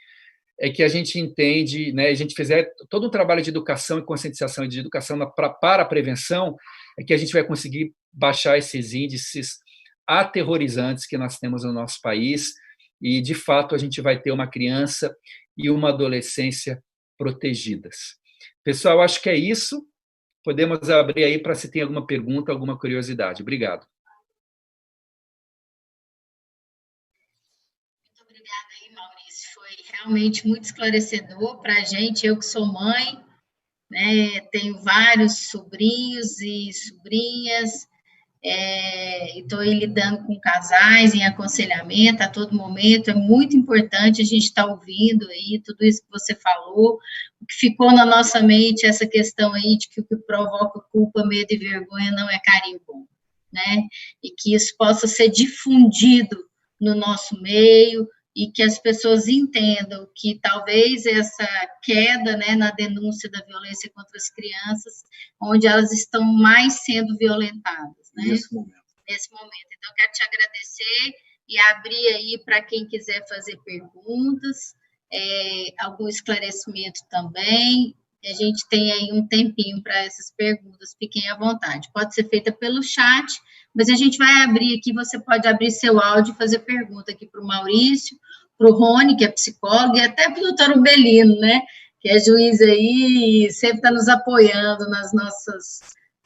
é que a gente entende, né, a gente fizer todo um trabalho de educação e conscientização e de educação para a prevenção, é que a gente vai conseguir baixar esses índices aterrorizantes que nós temos no nosso país e, de fato, a gente vai ter uma criança e uma adolescência protegidas. Pessoal, acho que é isso. Podemos abrir aí para se tem alguma pergunta, alguma curiosidade. Obrigado. Foi realmente muito esclarecedor para a gente, eu que sou mãe, né, tenho vários sobrinhos e sobrinhas, estou aí lidando com casais em aconselhamento a todo momento, é muito importante a gente estar ouvindo aí tudo isso que você falou, o que ficou na nossa mente, essa questão aí de que o que provoca culpa, medo e vergonha não é carinho bom, né, e que isso possa ser difundido no nosso meio, e que as pessoas entendam que talvez essa queda, né, na denúncia da violência contra as crianças, onde elas estão mais sendo violentadas, né? Nesse momento. Então, quero te agradecer e abrir aí para quem quiser fazer perguntas, algum esclarecimento também. A gente tem aí um tempinho para essas perguntas, fiquem à vontade. Pode ser feita pelo chat, mas a gente vai abrir aqui, você pode abrir seu áudio e fazer pergunta aqui para o Maurício, para o Rony, que é psicólogo, e até para o doutor Umbelino, né, que é juiz aí e sempre está nos apoiando nas nossas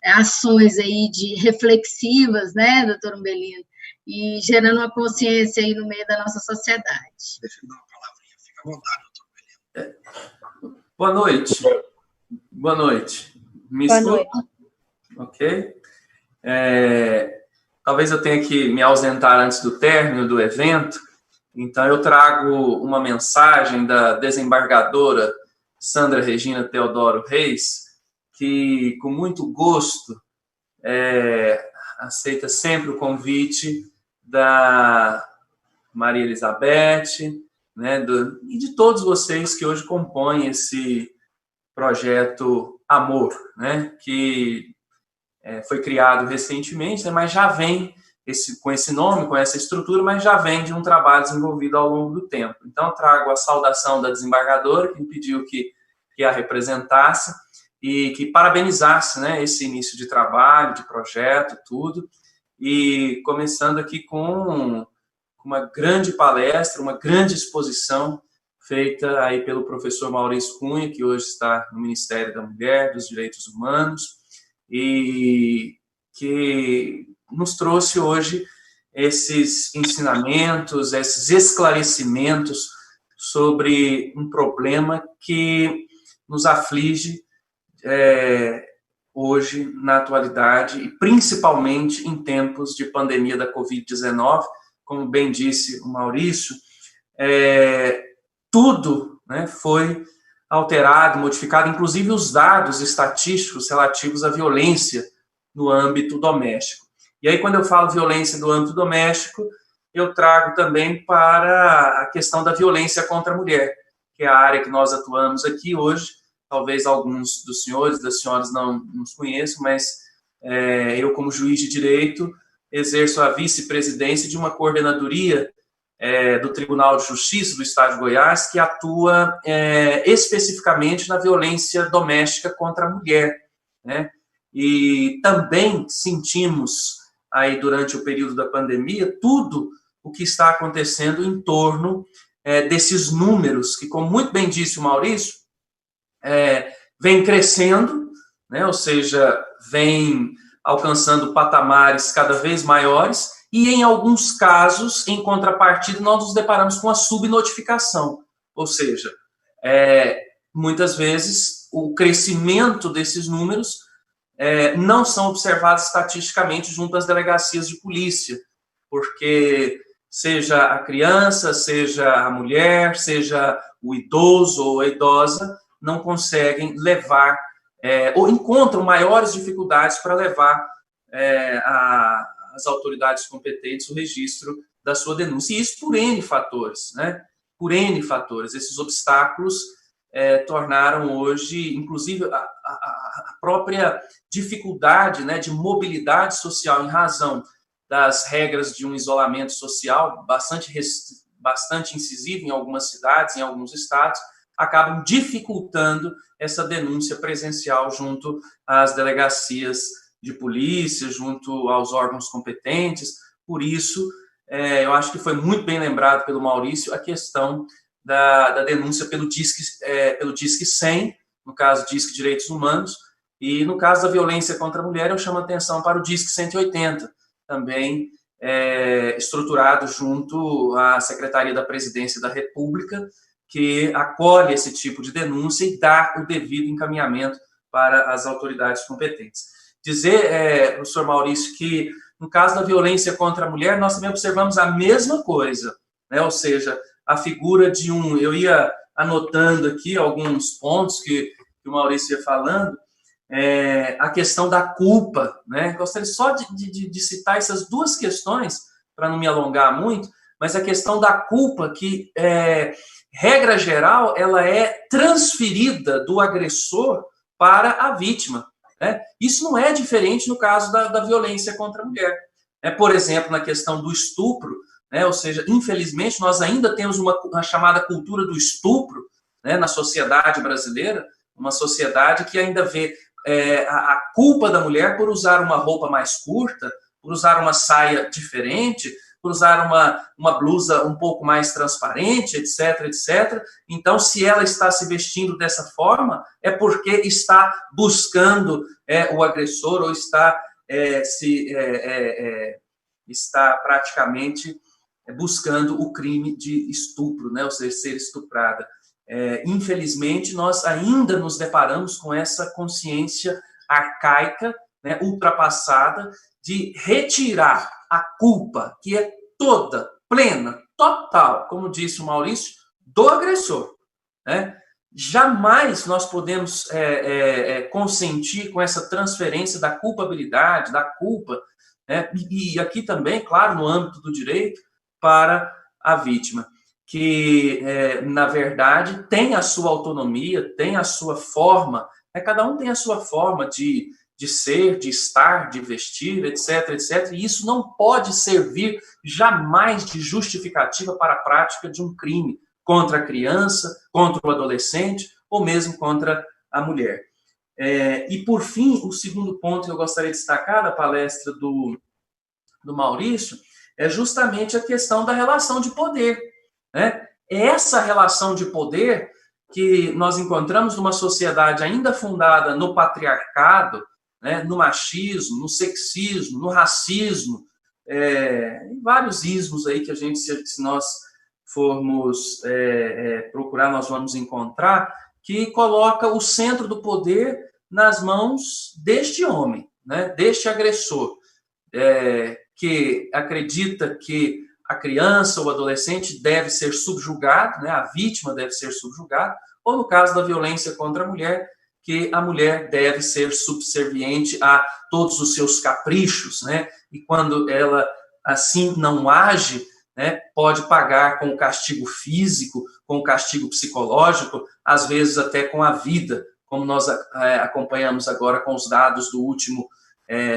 ações aí de reflexivas, né, doutor Umbelino, e gerando uma consciência aí no meio da nossa sociedade. Deixa eu dar uma palavrinha, fica à vontade, doutor Umbelino. Boa noite. Boa noite. Me escuta? Ok. Talvez eu tenha que me ausentar antes do término do evento, então eu trago uma mensagem da desembargadora Sandra Regina Teodoro Reis, que com muito gosto aceita sempre o convite da Maria Elizabeth, né, e de todos vocês que hoje compõem esse projeto Amor, né, que foi criado recentemente, né, mas já vem com esse nome, com essa estrutura, mas já vem de um trabalho desenvolvido ao longo do tempo. Então, trago a saudação da desembargadora, que me pediu que a representasse e que parabenizasse, né, esse início de trabalho, de projeto, tudo. e começando aqui com uma grande palestra, uma grande exposição feita aí pelo professor Maurício Cunha, que hoje está no Ministério da Mulher, dos Direitos Humanos, e que nos trouxe hoje esses ensinamentos, esses esclarecimentos sobre um problema que nos aflige hoje, na atualidade, e principalmente em tempos de pandemia da Covid-19, como bem disse o Maurício, tudo, né, foi alterado, modificado, inclusive os dados estatísticos relativos à violência no âmbito doméstico. E aí, quando eu falo violência no âmbito doméstico, eu trago também para a questão da violência contra a mulher, que é a área que nós atuamos aqui hoje. Talvez alguns dos senhores, das senhoras não nos conheçam, mas eu, como juiz de direito, exerço a vice-presidência de uma coordenadoria do Tribunal de Justiça do Estado de Goiás, que atua especificamente na violência doméstica contra a mulher, né? E também sentimos, aí durante o período da pandemia, tudo o que está acontecendo em torno desses números, que, como muito bem disse o Maurício, vem crescendo, né? Ou seja, vem alcançando patamares cada vez maiores, e em alguns casos, em contrapartida, nós nos deparamos com a subnotificação, ou seja, muitas vezes o crescimento desses números não são observados estatisticamente junto às delegacias de polícia, porque seja a criança, seja a mulher, seja o idoso ou a idosa, não conseguem levar, ou encontram maiores dificuldades para levar às autoridades competentes o registro da sua denúncia. E isso por N fatores, né? Por N fatores. Esses obstáculos tornaram hoje, inclusive, a própria dificuldade, né, de mobilidade social em razão das regras de um isolamento social bastante incisivo em algumas cidades, em alguns estados, acabam dificultando essa denúncia presencial junto às delegacias de polícia, junto aos órgãos competentes. Por isso, eu acho que foi muito bem lembrado pelo Maurício a questão da denúncia pelo Disque 100, no caso Disque Direitos Humanos, e no caso da violência contra a mulher, eu chamo a atenção para o Disque 180, também estruturado junto à Secretaria da Presidência da República, que acolhe esse tipo de denúncia e dá o devido encaminhamento para as autoridades competentes. Dizer, professor Maurício, que no caso da violência contra a mulher, nós também observamos a mesma coisa, né? Ou seja, a figura de eu ia anotando aqui alguns pontos que o Maurício ia falando, a questão da culpa, né? Gostaria só de citar essas duas questões, para não me alongar muito, mas a questão da culpa que, regra geral, ela é transferida do agressor para a vítima, né? Isso não é diferente no caso da violência contra a mulher. Por exemplo, na questão do estupro, né? Ou seja, infelizmente, nós ainda temos uma chamada cultura do estupro, né, na sociedade brasileira, uma sociedade que ainda vê a culpa da mulher por usar uma roupa mais curta, por usar uma saia diferente, por usar uma blusa um pouco mais transparente, etc, etc. Então, se ela está se vestindo dessa forma, é porque está buscando o agressor ou está praticamente buscando o crime de estupro, né? Ou seja, ser estuprada. Infelizmente, nós ainda nos deparamos com essa consciência arcaica, né, ultrapassada, de retirar a culpa, que é toda, plena, total, como disse o Maurício, do agressor, né? Jamais nós podemos consentir com essa transferência da culpabilidade, da culpa, né? E aqui também, claro, no âmbito do direito, para a vítima, que, na verdade, tem a sua autonomia, tem a sua forma, cada um tem a sua forma de ser, de estar, de vestir, etc, etc. E isso não pode servir jamais de justificativa para a prática de um crime contra a criança, contra o adolescente ou mesmo contra a mulher. E, por fim, o segundo ponto que eu gostaria de destacar da palestra do do Maurício, é justamente a questão da relação de poder, né? Essa relação de poder que nós encontramos numa sociedade ainda fundada no patriarcado, né, no machismo, no sexismo, no racismo, em vários ismos aí que a gente, se nós formos procurar, nós vamos encontrar, que coloca o centro do poder nas mãos deste homem, né, deste agressor, que acredita que a criança ou o adolescente deve ser subjugado, né, a vítima deve ser subjugada, ou no caso da violência contra a mulher, que a mulher deve ser subserviente a todos os seus caprichos, né, e quando ela assim não age, né, pode pagar com o castigo físico, com o castigo psicológico, às vezes até com a vida, como nós acompanhamos agora com os dados do último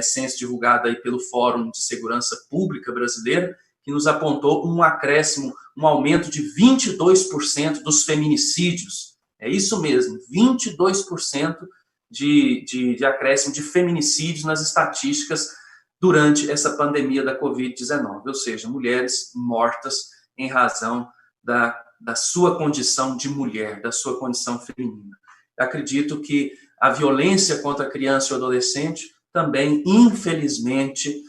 censo divulgado aí pelo Fórum de Segurança Pública Brasileiro, que nos apontou um acréscimo, um aumento de 22% dos feminicídios. É isso mesmo, 22% de acréscimo de feminicídios nas estatísticas durante essa pandemia da Covid-19, ou seja, mulheres mortas em razão da sua condição de mulher, da sua condição feminina. Eu acredito que a violência contra a criança e o adolescente também, infelizmente,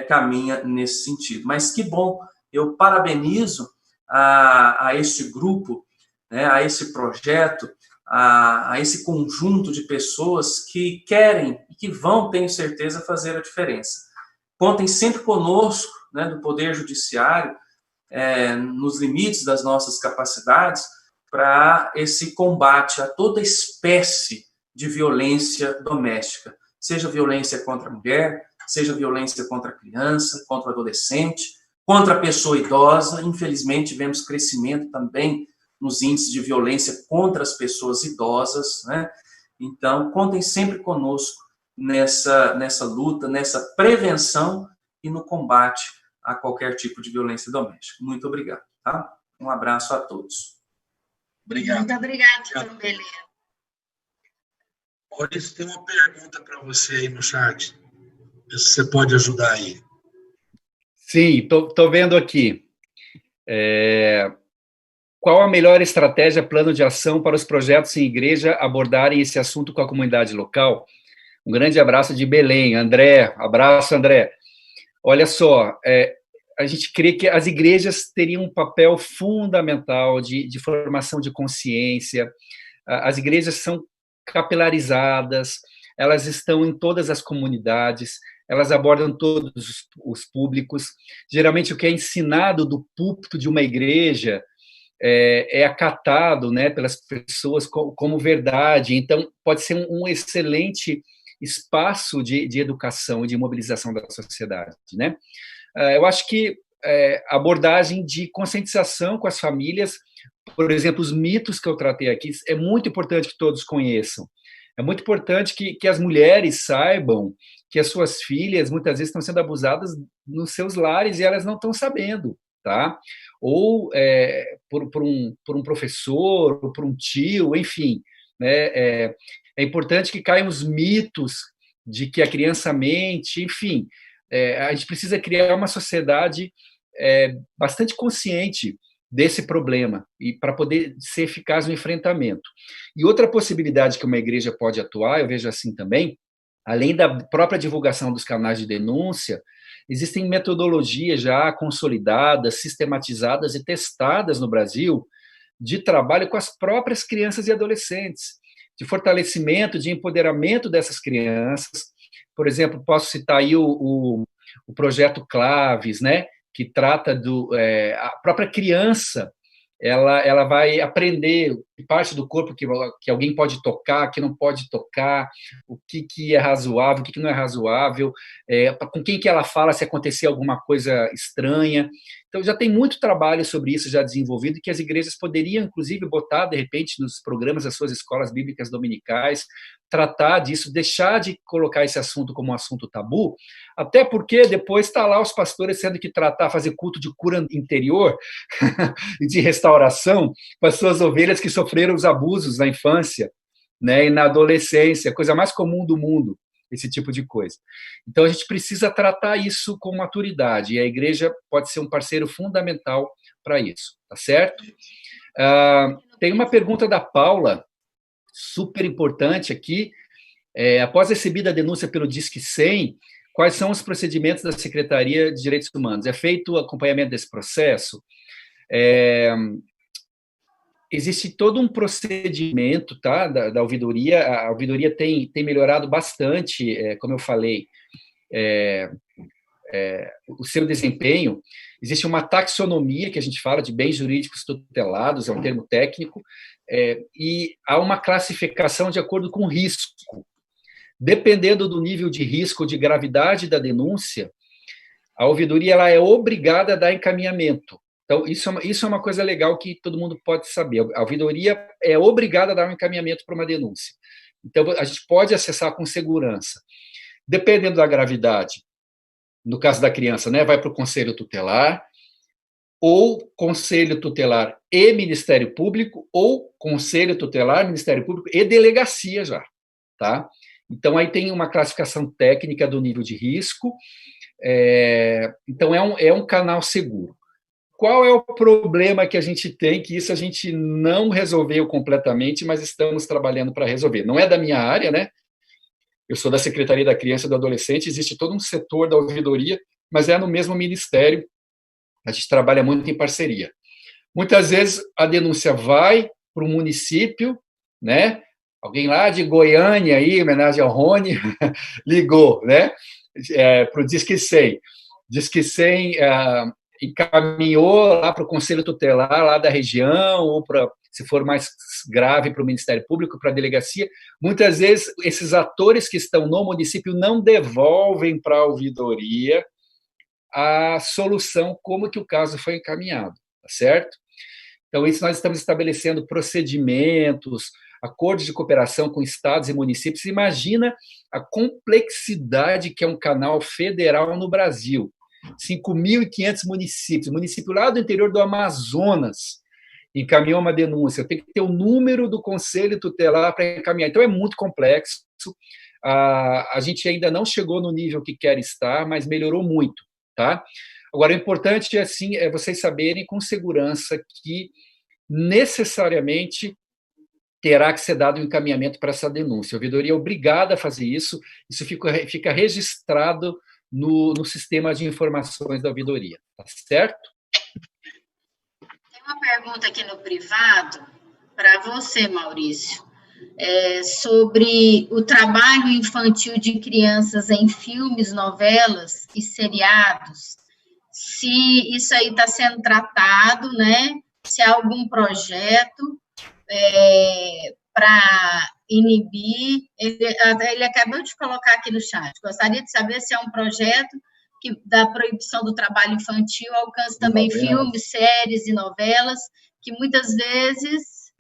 caminha nesse sentido. Mas que bom, eu parabenizo a este grupo, né, a esse projeto, a esse conjunto de pessoas que querem e que vão, tenho certeza, fazer a diferença. Contem sempre conosco, né, do Poder Judiciário, nos limites das nossas capacidades, para esse combate a toda espécie de violência doméstica, seja violência contra a mulher, seja violência contra a criança, contra o adolescente, contra a pessoa idosa. Infelizmente, vemos crescimento também nos índices de violência contra as pessoas idosas, né? Então, contem sempre conosco nessa luta, nessa prevenção e no combate a qualquer tipo de violência doméstica. Muito obrigado, tá? Um abraço a todos. Obrigado. Muito obrigada, doutor Belino. Maurício, tem uma pergunta para você aí no chat. Se você pode ajudar aí. Sim, estou vendo aqui. Qual a melhor estratégia, plano de ação para os projetos em igreja abordarem esse assunto com a comunidade local? Um grande abraço de Belém. André, abraço, André. Olha só, a gente crê que as igrejas teriam um papel fundamental de formação de consciência. As igrejas são capilarizadas, elas estão em todas as comunidades, elas abordam todos os públicos. Geralmente, o que é ensinado do púlpito de uma igreja é acatado, né, pelas pessoas como verdade. Então, pode ser um excelente espaço de educação e de mobilização da sociedade, né? Eu acho que a abordagem de conscientização com as famílias, por exemplo, os mitos que eu tratei aqui, é muito importante que todos conheçam. É muito importante que as mulheres saibam que as suas filhas muitas vezes estão sendo abusadas nos seus lares e elas não estão sabendo, tá? Ou por um professor, ou por um tio, enfim, né? É importante que caiam os mitos de que a criança mente, enfim. A gente precisa criar uma sociedade bastante consciente desse problema e para poder ser eficaz no enfrentamento. E outra possibilidade que uma igreja pode atuar, eu vejo assim também, além da própria divulgação dos canais de denúncia, existem metodologias já consolidadas, sistematizadas e testadas no Brasil de trabalho com as próprias crianças e adolescentes, de fortalecimento, de empoderamento dessas crianças. Por exemplo, posso citar aí o projeto Claves, né, que trata a própria criança, ela vai aprender parte do corpo que alguém pode tocar, que não pode tocar, o que é razoável, o que não é razoável, com quem que ela fala se acontecer alguma coisa estranha. Então, já tem muito trabalho sobre isso já desenvolvido, que as igrejas poderiam, inclusive, botar, de repente, nos programas das suas escolas bíblicas dominicais, tratar disso, deixar de colocar esse assunto como um assunto tabu, até porque depois está lá os pastores tendo que fazer culto de cura interior e de restauração para as suas ovelhas que sofreram os abusos na infância, né, e na adolescência, a coisa mais comum do mundo. esse tipo de coisa. Então, a gente precisa tratar isso com maturidade, e a igreja pode ser um parceiro fundamental para isso, tá certo? Tem uma pergunta da Paula, super importante aqui. Após recebida a denúncia pelo Disque 100, quais são os procedimentos da Secretaria de Direitos Humanos? É feito o acompanhamento desse processo? Existe todo um procedimento, tá, da ouvidoria. A ouvidoria tem melhorado bastante, como eu falei, o seu desempenho. Existe uma taxonomia que a gente fala de bens jurídicos tutelados, é um termo técnico, e há uma classificação de acordo com o risco. Dependendo do nível de risco, de gravidade da denúncia, a ouvidoria ela é obrigada a dar encaminhamento. Então, isso é uma coisa legal que todo mundo pode saber. A ouvidoria é obrigada a dar um encaminhamento para uma denúncia. Então, a gente pode acessar com segurança. Dependendo da gravidade, no caso da criança, né, vai para o Conselho Tutelar, ou Conselho Tutelar e Ministério Público, ou Conselho Tutelar, Ministério Público e Delegacia já, tá? Então, aí tem uma classificação técnica do nível de risco, então é um canal seguro. Qual é o problema que a gente tem, que isso a gente não resolveu completamente, mas estamos trabalhando para resolver? Não é da minha área, né? Eu sou da Secretaria da Criança e do Adolescente, existe todo um setor da ouvidoria, mas é no mesmo ministério, a gente trabalha muito em parceria. Muitas vezes a denúncia vai para o município, né? Alguém lá de Goiânia, aí, em homenagem ao Rony, ligou, né? Para o Disque 100. Disque 100 encaminhou lá para o Conselho Tutelar lá da região, ou para, se for mais grave, para o Ministério Público, para a delegacia. Muitas vezes, esses atores que estão no município não devolvem para a ouvidoria a solução, como que o caso foi encaminhado, tá certo? Então, isso nós estamos estabelecendo procedimentos, acordos de cooperação com estados e municípios. Imagina a complexidade que é um canal federal no Brasil. 5.500 municípios. Município lá do interior do Amazonas encaminhou uma denúncia. Tem que ter o número do Conselho Tutelar para encaminhar. Então, é muito complexo. A gente ainda não chegou no nível que quer estar, mas melhorou muito, tá? Agora, o importante assim, é vocês saberem com segurança que necessariamente terá que ser dado um encaminhamento para essa denúncia. A ouvidoria é obrigada a fazer isso fica registrado no sistema de informações da ouvidoria, tá certo? Tem uma pergunta aqui no privado para você, Maurício, sobre o trabalho infantil de crianças em filmes, novelas e seriados. Se isso aí está sendo tratado, né? Se há algum projeto para inibir. Ele acabou de colocar aqui no chat. Gostaria de saber se é um projeto que da proibição do trabalho infantil alcança também filmes, séries e novelas, que muitas vezes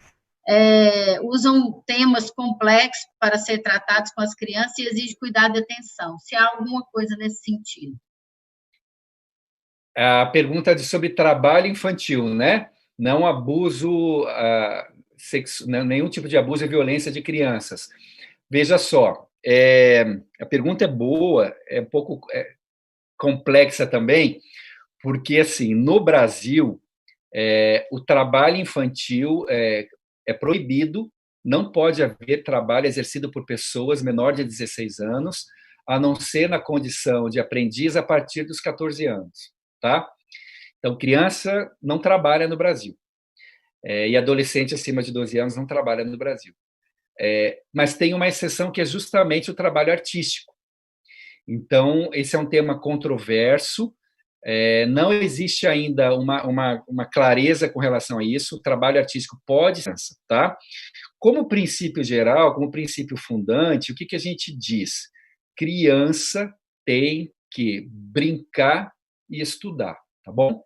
usam temas complexos para ser tratados com as crianças e exige cuidado e atenção. Se há alguma coisa nesse sentido. A pergunta sobre trabalho infantil, né? Não abuso, nenhum tipo de abuso e violência de crianças. Veja só, a pergunta é boa, é um pouco complexa também, porque, assim, no Brasil, o trabalho infantil é proibido, não pode haver trabalho exercido por pessoas menores de 16 anos, a não ser na condição de aprendiz a partir dos 14 anos, tá? Então, criança não trabalha no Brasil. E adolescente acima de 12 anos não trabalha no Brasil. Mas tem uma exceção que é justamente o trabalho artístico. Então, esse é um tema controverso, não existe ainda uma clareza com relação a isso. O trabalho artístico pode ser, tá? Como princípio geral, como princípio fundante, o que a gente diz? Criança tem que brincar e estudar, tá bom?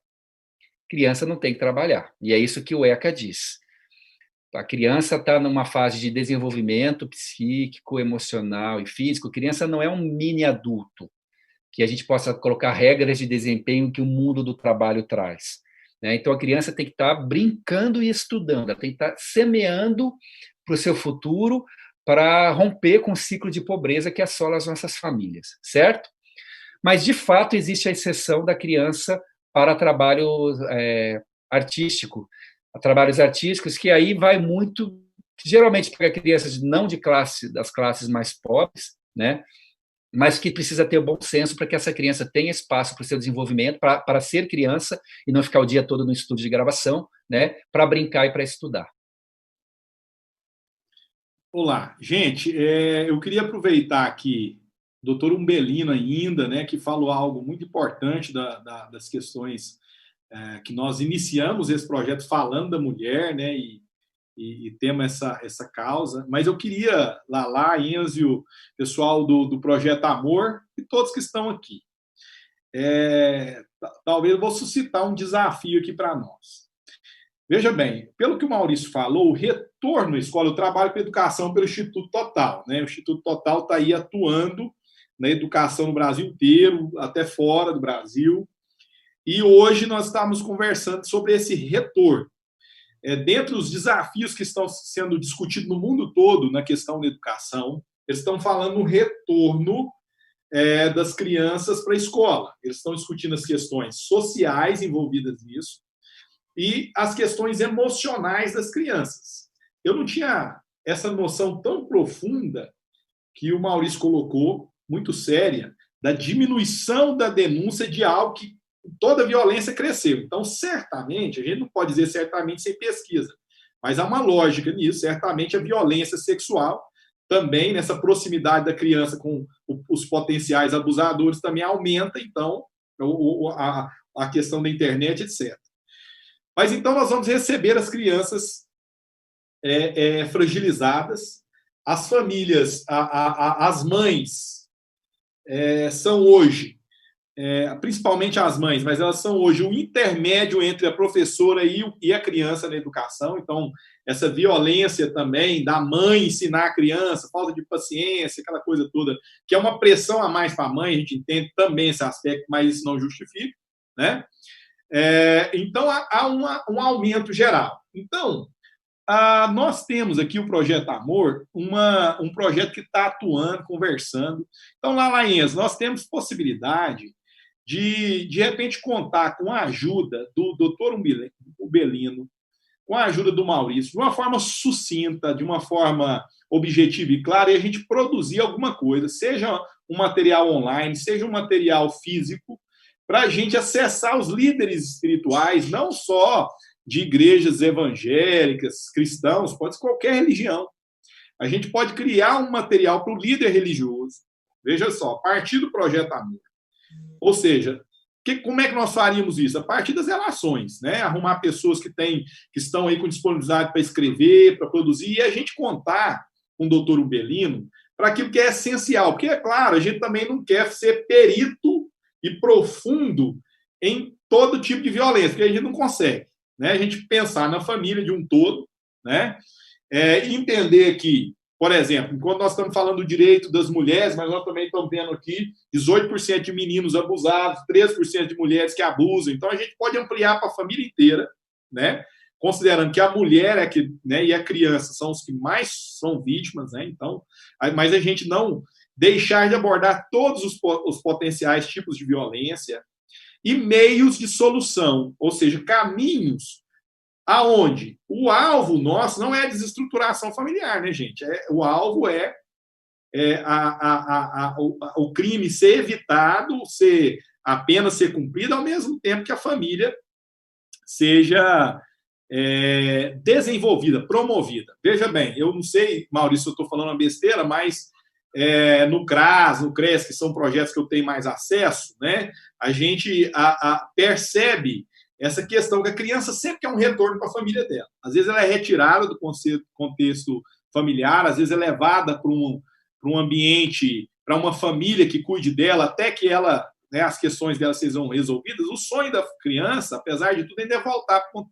Criança não tem que trabalhar, e é isso que o ECA diz. A criança está numa fase de desenvolvimento psíquico, emocional e físico. A criança não é um mini adulto, que a gente possa colocar regras de desempenho que o mundo do trabalho traz, né? Então, a criança tem que estar brincando e estudando, ela tem que estar semeando para o seu futuro, para romper com o ciclo de pobreza que assola as nossas famílias, certo? Mas, de fato, existe a exceção da criança para trabalho artístico, trabalhos artísticos, que aí vai muito, geralmente para crianças não das classes mais pobres, né? Mas que precisa ter bom senso para que essa criança tenha espaço para o seu desenvolvimento, para ser criança e não ficar o dia todo no estúdio de gravação, né? Para brincar e para estudar. Olá, gente, eu queria aproveitar aqui o doutor Umbelino ainda, né, que falou algo muito importante das questões que nós iniciamos esse projeto falando da mulher, né, e temos essa causa, mas eu queria, Lala, Enzio, pessoal do Projeto Amor e todos que estão aqui, talvez eu vou suscitar um desafio aqui para nós. Veja bem, pelo que o Maurício falou, o retorno à escola, eu trabalho com educação pelo Instituto Total, né? O Instituto Total está aí atuando na educação no Brasil inteiro, até fora do Brasil, e hoje nós estamos conversando sobre esse retorno. Dentre os desafios que estão sendo discutidos no mundo todo na questão da educação, eles estão falando no retorno das crianças para a escola. Eles estão discutindo as questões sociais envolvidas nisso e as questões emocionais das crianças. Eu não tinha essa noção tão profunda que o Maurício colocou, muito séria, da diminuição da denúncia de algo que toda violência cresceu. Então, certamente, a gente não pode dizer certamente sem pesquisa, mas há uma lógica nisso. Certamente a violência sexual também, nessa proximidade da criança com os potenciais abusadores, também aumenta, então, a questão da internet, etc. Mas, então, nós vamos receber as crianças fragilizadas, as famílias, as mães são hoje, principalmente as mães, mas elas são hoje o intermédio entre a professora e a criança na educação. Então, essa violência também da mãe ensinar a criança, falta de paciência, aquela coisa toda, que é uma pressão a mais para a mãe, a gente entende também esse aspecto, mas isso não justifica, né? Então, há um aumento geral. Então, nós temos aqui o Projeto Amor, um projeto que está atuando, conversando. Então, lá, Enzo, nós temos possibilidade de repente, contar com a ajuda do doutor Umbelino, com a ajuda do Maurício, de uma forma sucinta, de uma forma objetiva e clara, e a gente produzir alguma coisa, seja um material online, seja um material físico, para a gente acessar os líderes espirituais, não só de igrejas evangélicas, cristãos, pode ser qualquer religião. A gente pode criar um material para o líder religioso. Veja só, a partir do Projeto Amor. Ou seja, como é que nós faríamos isso? A partir das relações, né? Arrumar pessoas que estão aí com disponibilidade para escrever, para produzir, e a gente contar com o doutor Umbelino para aquilo que é essencial. Porque, é claro, a gente também não quer ser perito e profundo em todo tipo de violência, porque a gente não consegue, né? A gente pensar na família de um todo, né? Entender que, por exemplo, enquanto nós estamos falando do direito das mulheres, mas nós também estamos vendo aqui 18% de meninos abusados, 13% de mulheres que abusam. Então, a gente pode ampliar para a família inteira, né? Considerando que a mulher e a criança são os que mais são vítimas, né? Então, mas a gente não deixar de abordar todos os potenciais tipos de violência e meios de solução, ou seja, caminhos aonde o alvo nosso não é a desestruturação familiar, né, gente? O alvo é o crime ser evitado, a pena ser cumprida, ao mesmo tempo que a família seja desenvolvida, promovida. Veja bem, eu não sei, Maurício, se eu estou falando uma besteira, mas no CRAS, no CRES, que são projetos que eu tenho mais acesso, né, a gente percebe essa questão que a criança sempre quer um retorno para a família dela. Às vezes ela é retirada do contexto familiar, às vezes é levada para um ambiente, para uma família que cuide dela, até que ela, né, as questões dela sejam resolvidas. O sonho da criança, apesar de tudo, ainda é voltar para o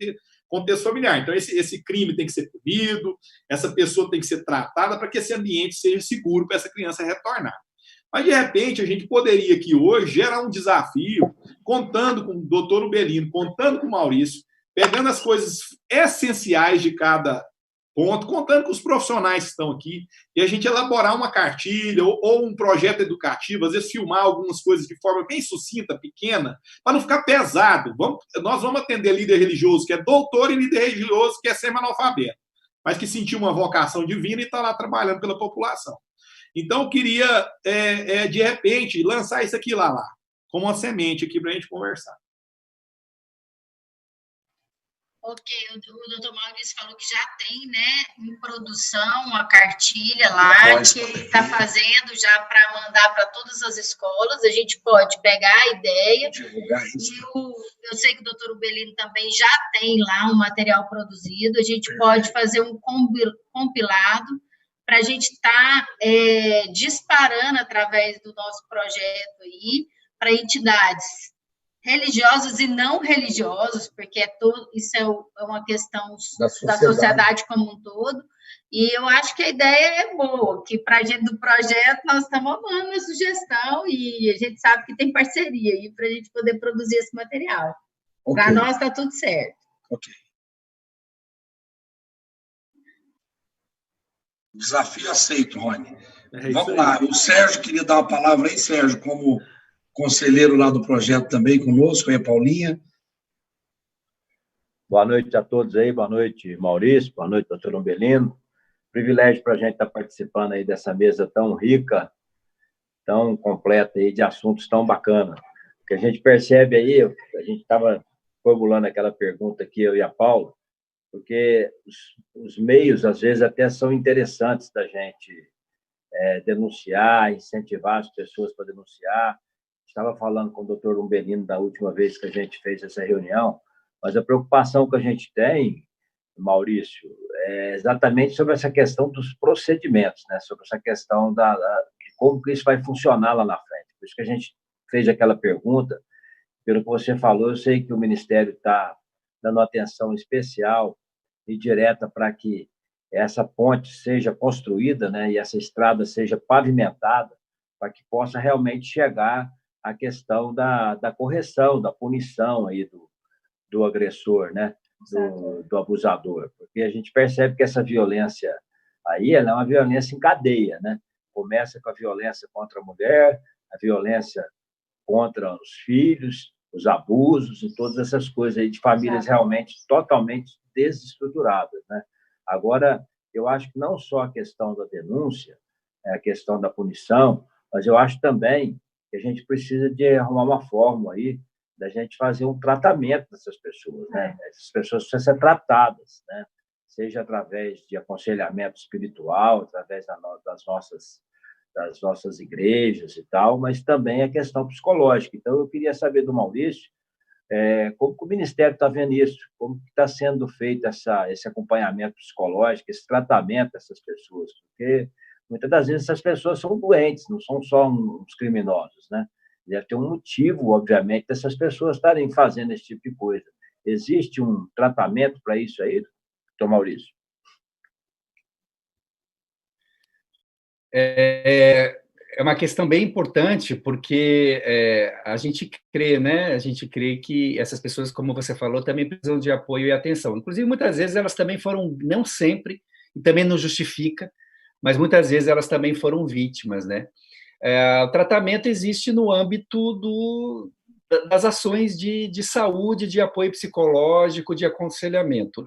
contexto familiar. Então, esse crime tem que ser punido, essa pessoa tem que ser tratada para que esse ambiente seja seguro para essa criança retornar. Mas, de repente, a gente poderia aqui hoje gerar um desafio, contando com o doutor Umbelino, contando com o Maurício, pegando as coisas essenciais de cada ponto, contando com os profissionais que estão aqui, e a gente elaborar uma cartilha ou um projeto educativo, às vezes filmar algumas coisas de forma bem sucinta, pequena, para não ficar pesado. Nós vamos atender líder religioso que é doutor e líder religioso que é semi-analfabeto, mas que sentiu uma vocação divina e está lá trabalhando pela população. Então, eu queria, de repente, lançar isso aqui lá, como uma semente aqui para a gente conversar. Ok, o doutor Maurício falou que já tem, né, em produção uma cartilha lá, que ele está fazendo já para mandar para todas as escolas. A gente pode pegar a ideia. Eu sei que o doutor Ubelino também já tem lá um material produzido. A gente pode fazer um compilado para a gente estar disparando através do nosso projeto aí para entidades religiosos e não religiosos, porque isso é uma questão da sociedade como um todo, e eu acho que a ideia é boa, que para a gente do projeto nós estamos amando a sugestão e a gente sabe que tem parceria aí para a gente poder produzir esse material. Okay. Para nós está tudo certo. Ok. Desafio aceito, Rony. Vamos lá, o Sérgio queria dar uma palavra aí, Sérgio, como conselheiro lá do projeto também conosco, aí a Paulinha. Boa noite a todos aí, boa noite, Maurício, boa noite, doutor Umbelino. Privilégio para a gente estar participando aí dessa mesa tão rica, tão completa aí, de assuntos tão bacanas. O que a gente percebe aí, a gente estava formulando aquela pergunta aqui, eu e a Paula, porque os meios, às vezes, até são interessantes da gente denunciar, incentivar as pessoas para denunciar. Estava falando com o doutor Umbelino da última vez que a gente fez essa reunião, mas a preocupação que a gente tem, Maurício, é exatamente sobre essa questão dos procedimentos, né? Sobre essa questão de como que isso vai funcionar lá na frente. Por isso que a gente fez aquela pergunta. Pelo que você falou, eu sei que o Ministério está dando atenção especial e direta para que essa ponte seja construída, né? E essa estrada seja pavimentada, para que possa realmente chegar a questão da correção, da punição aí do agressor, né? Do abusador. Porque a gente percebe que essa violência aí ela é uma violência em cadeia, né? Começa com a violência contra a mulher, a violência contra os filhos, os abusos e todas essas coisas aí de famílias realmente totalmente desestruturadas, né? Agora, eu acho que não só a questão da denúncia, a questão da punição, mas eu acho também que a gente precisa de arrumar uma fórmula aí da gente fazer um tratamento dessas pessoas, né? Essas pessoas precisam ser tratadas, né? Seja através de aconselhamento espiritual, através das nossas igrejas e tal, mas também a questão psicológica. Então, eu queria saber do Maurício como que o Ministério está vendo isso, como está sendo feito esse acompanhamento psicológico, esse tratamento dessas pessoas, porque muitas das vezes essas pessoas são doentes, não são só uns criminosos, né? Deve ter um motivo, obviamente, dessas pessoas estarem fazendo esse tipo de coisa. Existe um tratamento para isso aí, doutor Maurício? É uma questão bem importante, porque a gente crê, né? A gente crê que essas pessoas, como você falou, também precisam de apoio e atenção. Inclusive, muitas vezes elas também foram, não sempre, e também não justifica, mas muitas vezes elas também foram vítimas, né? O tratamento existe no âmbito das ações de saúde, de apoio psicológico, de aconselhamento.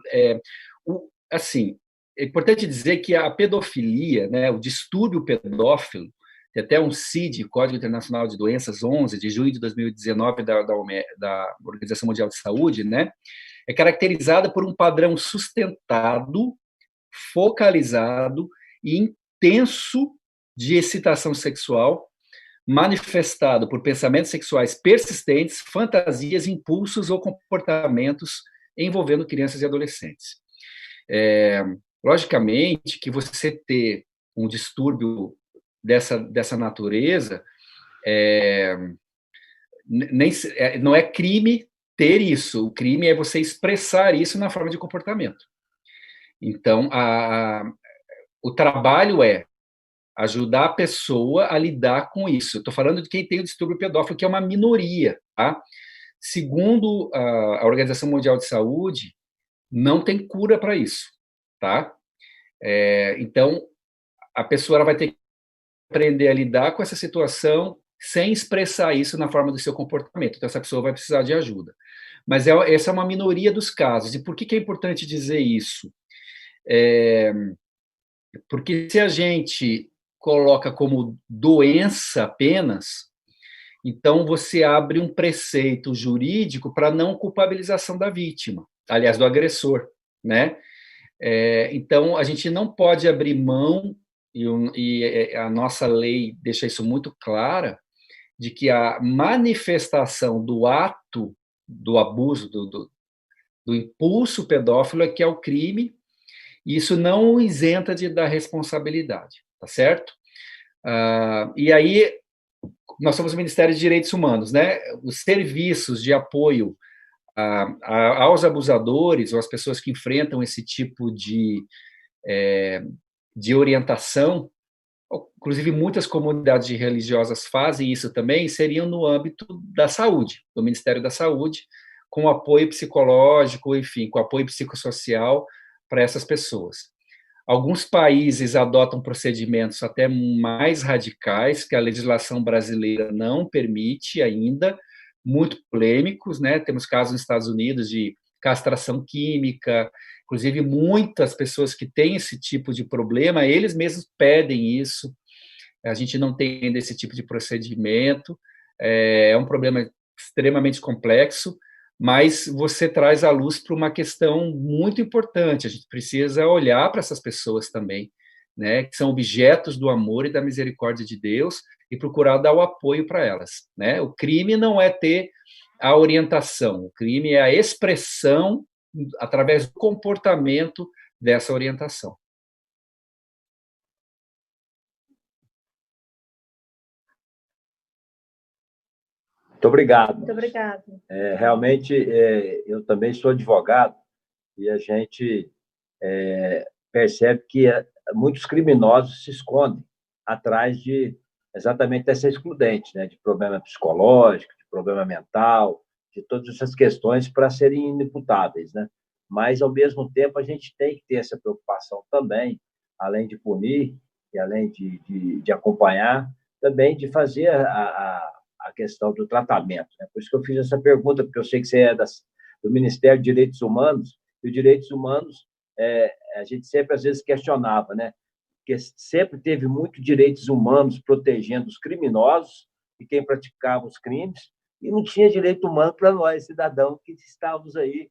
Assim, é importante dizer que a pedofilia, né, o distúrbio pedófilo, tem até um CID, Código Internacional de Doenças, 11 de junho de 2019, da Organização Mundial de Saúde, né, é caracterizada por um padrão sustentado, focalizado e intenso de excitação sexual, manifestado por pensamentos sexuais persistentes, fantasias, impulsos ou comportamentos envolvendo crianças e adolescentes. Logicamente que você ter um distúrbio dessa natureza não é crime ter isso, o crime é você expressar isso na forma de comportamento. Então, o trabalho é ajudar a pessoa a lidar com isso. Estou falando de quem tem o distúrbio pedófilo, que é uma minoria, tá? Segundo a Organização Mundial de Saúde, não tem cura para isso, tá? Então, a pessoa ela vai ter que aprender a lidar com essa situação sem expressar isso na forma do seu comportamento. Então, essa pessoa vai precisar de ajuda. Mas essa é uma minoria dos casos. E por que é importante dizer isso? Porque se a gente coloca como doença apenas, então você abre um preceito jurídico para não culpabilização da vítima, aliás, do agressor, né? Então, a gente não pode abrir mão, e a nossa lei deixa isso muito clara, de que a manifestação do ato do abuso, do impulso pedófilo é que é o crime, e isso não o isenta da responsabilidade, tá certo? E aí, nós somos o Ministério de Direitos Humanos, né? Os serviços de apoio aos abusadores, ou às pessoas que enfrentam esse tipo de orientação, inclusive muitas comunidades religiosas fazem isso também, seriam no âmbito da saúde, do Ministério da Saúde, com apoio psicológico, enfim, com apoio psicossocial para essas pessoas. Alguns países adotam procedimentos até mais radicais, que a legislação brasileira não permite ainda, muito polêmicos, né? Temos casos nos Estados Unidos de castração química, inclusive muitas pessoas que têm esse tipo de problema, eles mesmos pedem isso. A gente não tem ainda esse tipo de procedimento, é um problema extremamente complexo, mas você traz à luz para uma questão muito importante. A gente precisa olhar para essas pessoas também, né, que são objetos do amor e da misericórdia de Deus, e procurar dar o apoio para elas, né? O crime não é ter a orientação, o crime é a expressão através do comportamento dessa orientação. Muito obrigado. Muito obrigada. Realmente, eu também sou advogado e a gente percebe que muitos criminosos se escondem atrás de exatamente dessa excludente, né, de problema psicológico, de problema mental, de todas essas questões para serem inimputáveis, né? Mas, ao mesmo tempo, a gente tem que ter essa preocupação também, além de punir e além de acompanhar, também de fazer a questão do tratamento, né? Por isso que eu fiz essa pergunta, porque eu sei que você é do Ministério de Direitos Humanos, e os direitos humanos, a gente sempre, às vezes, questionava, né? Porque sempre teve muitos direitos humanos protegendo os criminosos e quem praticava os crimes, e não tinha direito humano para nós, cidadãos, que estávamos aí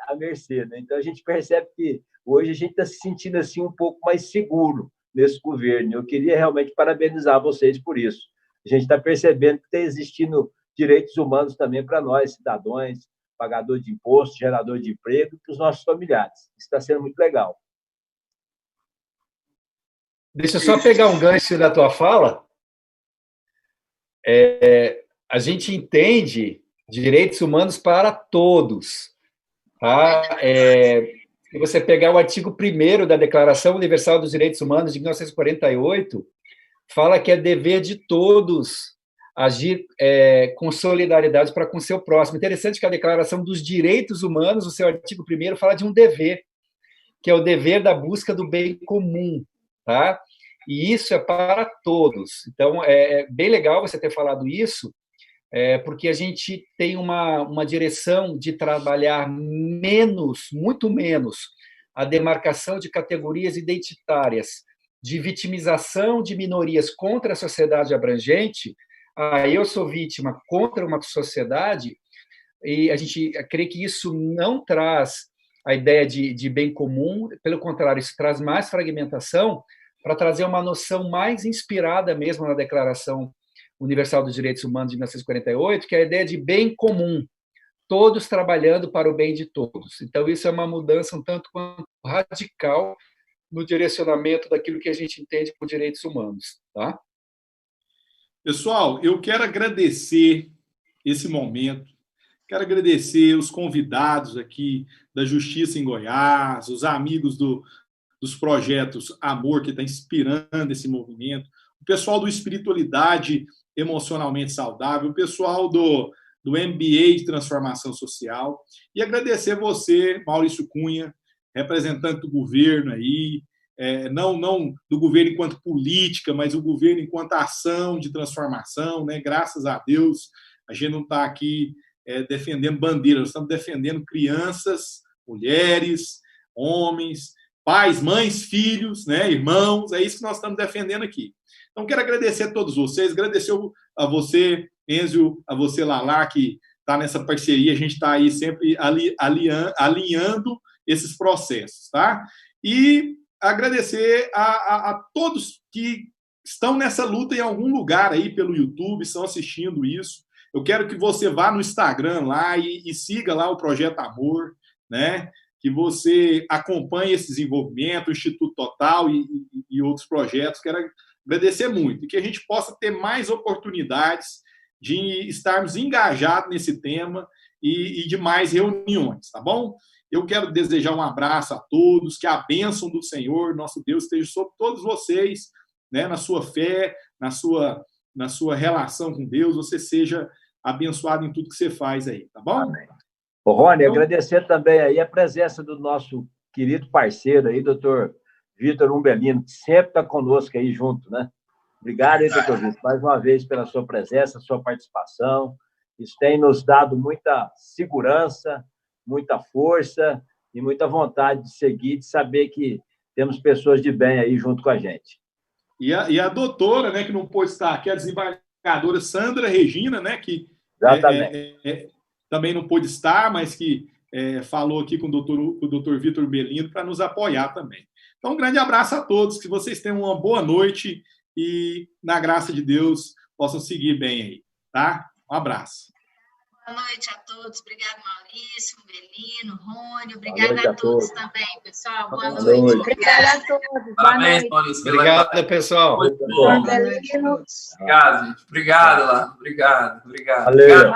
à mercê, né? Então, a gente percebe que hoje a gente está se sentindo assim um pouco mais seguro nesse governo. Eu queria realmente parabenizar vocês por isso. A gente está percebendo que está existindo direitos humanos também para nós, cidadãos, pagador de imposto, gerador de emprego, para os nossos familiares. Isso está sendo muito legal. Deixa eu só pegar um gancho da tua fala. A gente entende direitos humanos para todos. Tá? Se você pegar o artigo 1º da Declaração Universal dos Direitos Humanos de 1948, fala que é dever de todos agir com solidariedade para com o seu próximo. Interessante que a Declaração dos Direitos Humanos, o seu artigo 1º, fala de um dever, que é o dever da busca do bem comum, tá? E isso é para todos. Então, é bem legal você ter falado isso, porque a gente tem uma direção de trabalhar muito menos, a demarcação de categorias identitárias, de vitimização de minorias contra a sociedade abrangente. Eu sou vítima contra uma sociedade, e a gente crê que isso não traz a ideia de bem comum, pelo contrário, isso traz mais fragmentação, para trazer uma noção mais inspirada mesmo na Declaração Universal dos Direitos Humanos de 1948, que é a ideia de bem comum, todos trabalhando para o bem de todos. Então, isso é uma mudança um tanto quanto radical no direcionamento daquilo que a gente entende por direitos humanos. Tá? Pessoal, eu quero agradecer esse momento, quero agradecer os convidados aqui da Justiça em Goiás, os amigos dos projetos Amor, que está inspirando esse movimento, o pessoal do Espiritualidade Emocionalmente Saudável, o pessoal do MBA de Transformação Social, e agradecer você, Maurício Cunha, representante do governo aí, não do governo enquanto política, mas o governo enquanto ação de transformação, né? Graças a Deus, a gente não está aqui defendendo bandeiras, nós estamos defendendo crianças, mulheres, homens, pais, mães, filhos, né? Irmãos, é isso que nós estamos defendendo aqui. Então, quero agradecer a todos vocês, agradecer a você, Enzio, a você, Lala, que está nessa parceria, a gente está aí sempre alinhando esses processos, tá? E agradecer a todos que estão nessa luta em algum lugar aí pelo YouTube, estão assistindo isso. Eu quero que você vá no Instagram lá e siga lá o Projeto Amor, né? Que você acompanhe esse desenvolvimento, o Instituto Total e outros projetos. Quero agradecer muito e que a gente possa ter mais oportunidades de estarmos engajados nesse tema e de mais reuniões, tá bom? Eu quero desejar um abraço a todos, que a bênção do Senhor, nosso Deus, esteja sobre todos vocês, né? Na sua fé, na sua relação com Deus, você seja abençoado em tudo que você faz aí, tá bom? Amém. Ô, Rony, agradecer também aí a presença do nosso querido parceiro aí, doutor Vitor Umbelino, que sempre está conosco aí junto, né? Obrigado aí, doutor Vitor, mais uma vez pela sua presença, sua participação. Isso tem nos dado muita segurança, muita força e muita vontade de seguir, de saber que temos pessoas de bem aí junto com a gente. E a doutora, né, que não pôde estar aqui, a desembargadora Sandra Regina, né, que também não pôde estar, mas que falou aqui com o doutor Vitor Umbelino para nos apoiar também. Então, um grande abraço a todos, que vocês tenham uma boa noite e, na graça de Deus, possam seguir bem aí, tá? Um abraço. Boa noite a todos. Obrigado, Maurício, Umbelino, Rony. Obrigada a todos também, pessoal. Boa noite. Obrigada a todos. Parabéns, Maurício. Obrigado, pessoal. Obrigado, gente. Obrigado, lá. Obrigado. Valeu. Obrigado.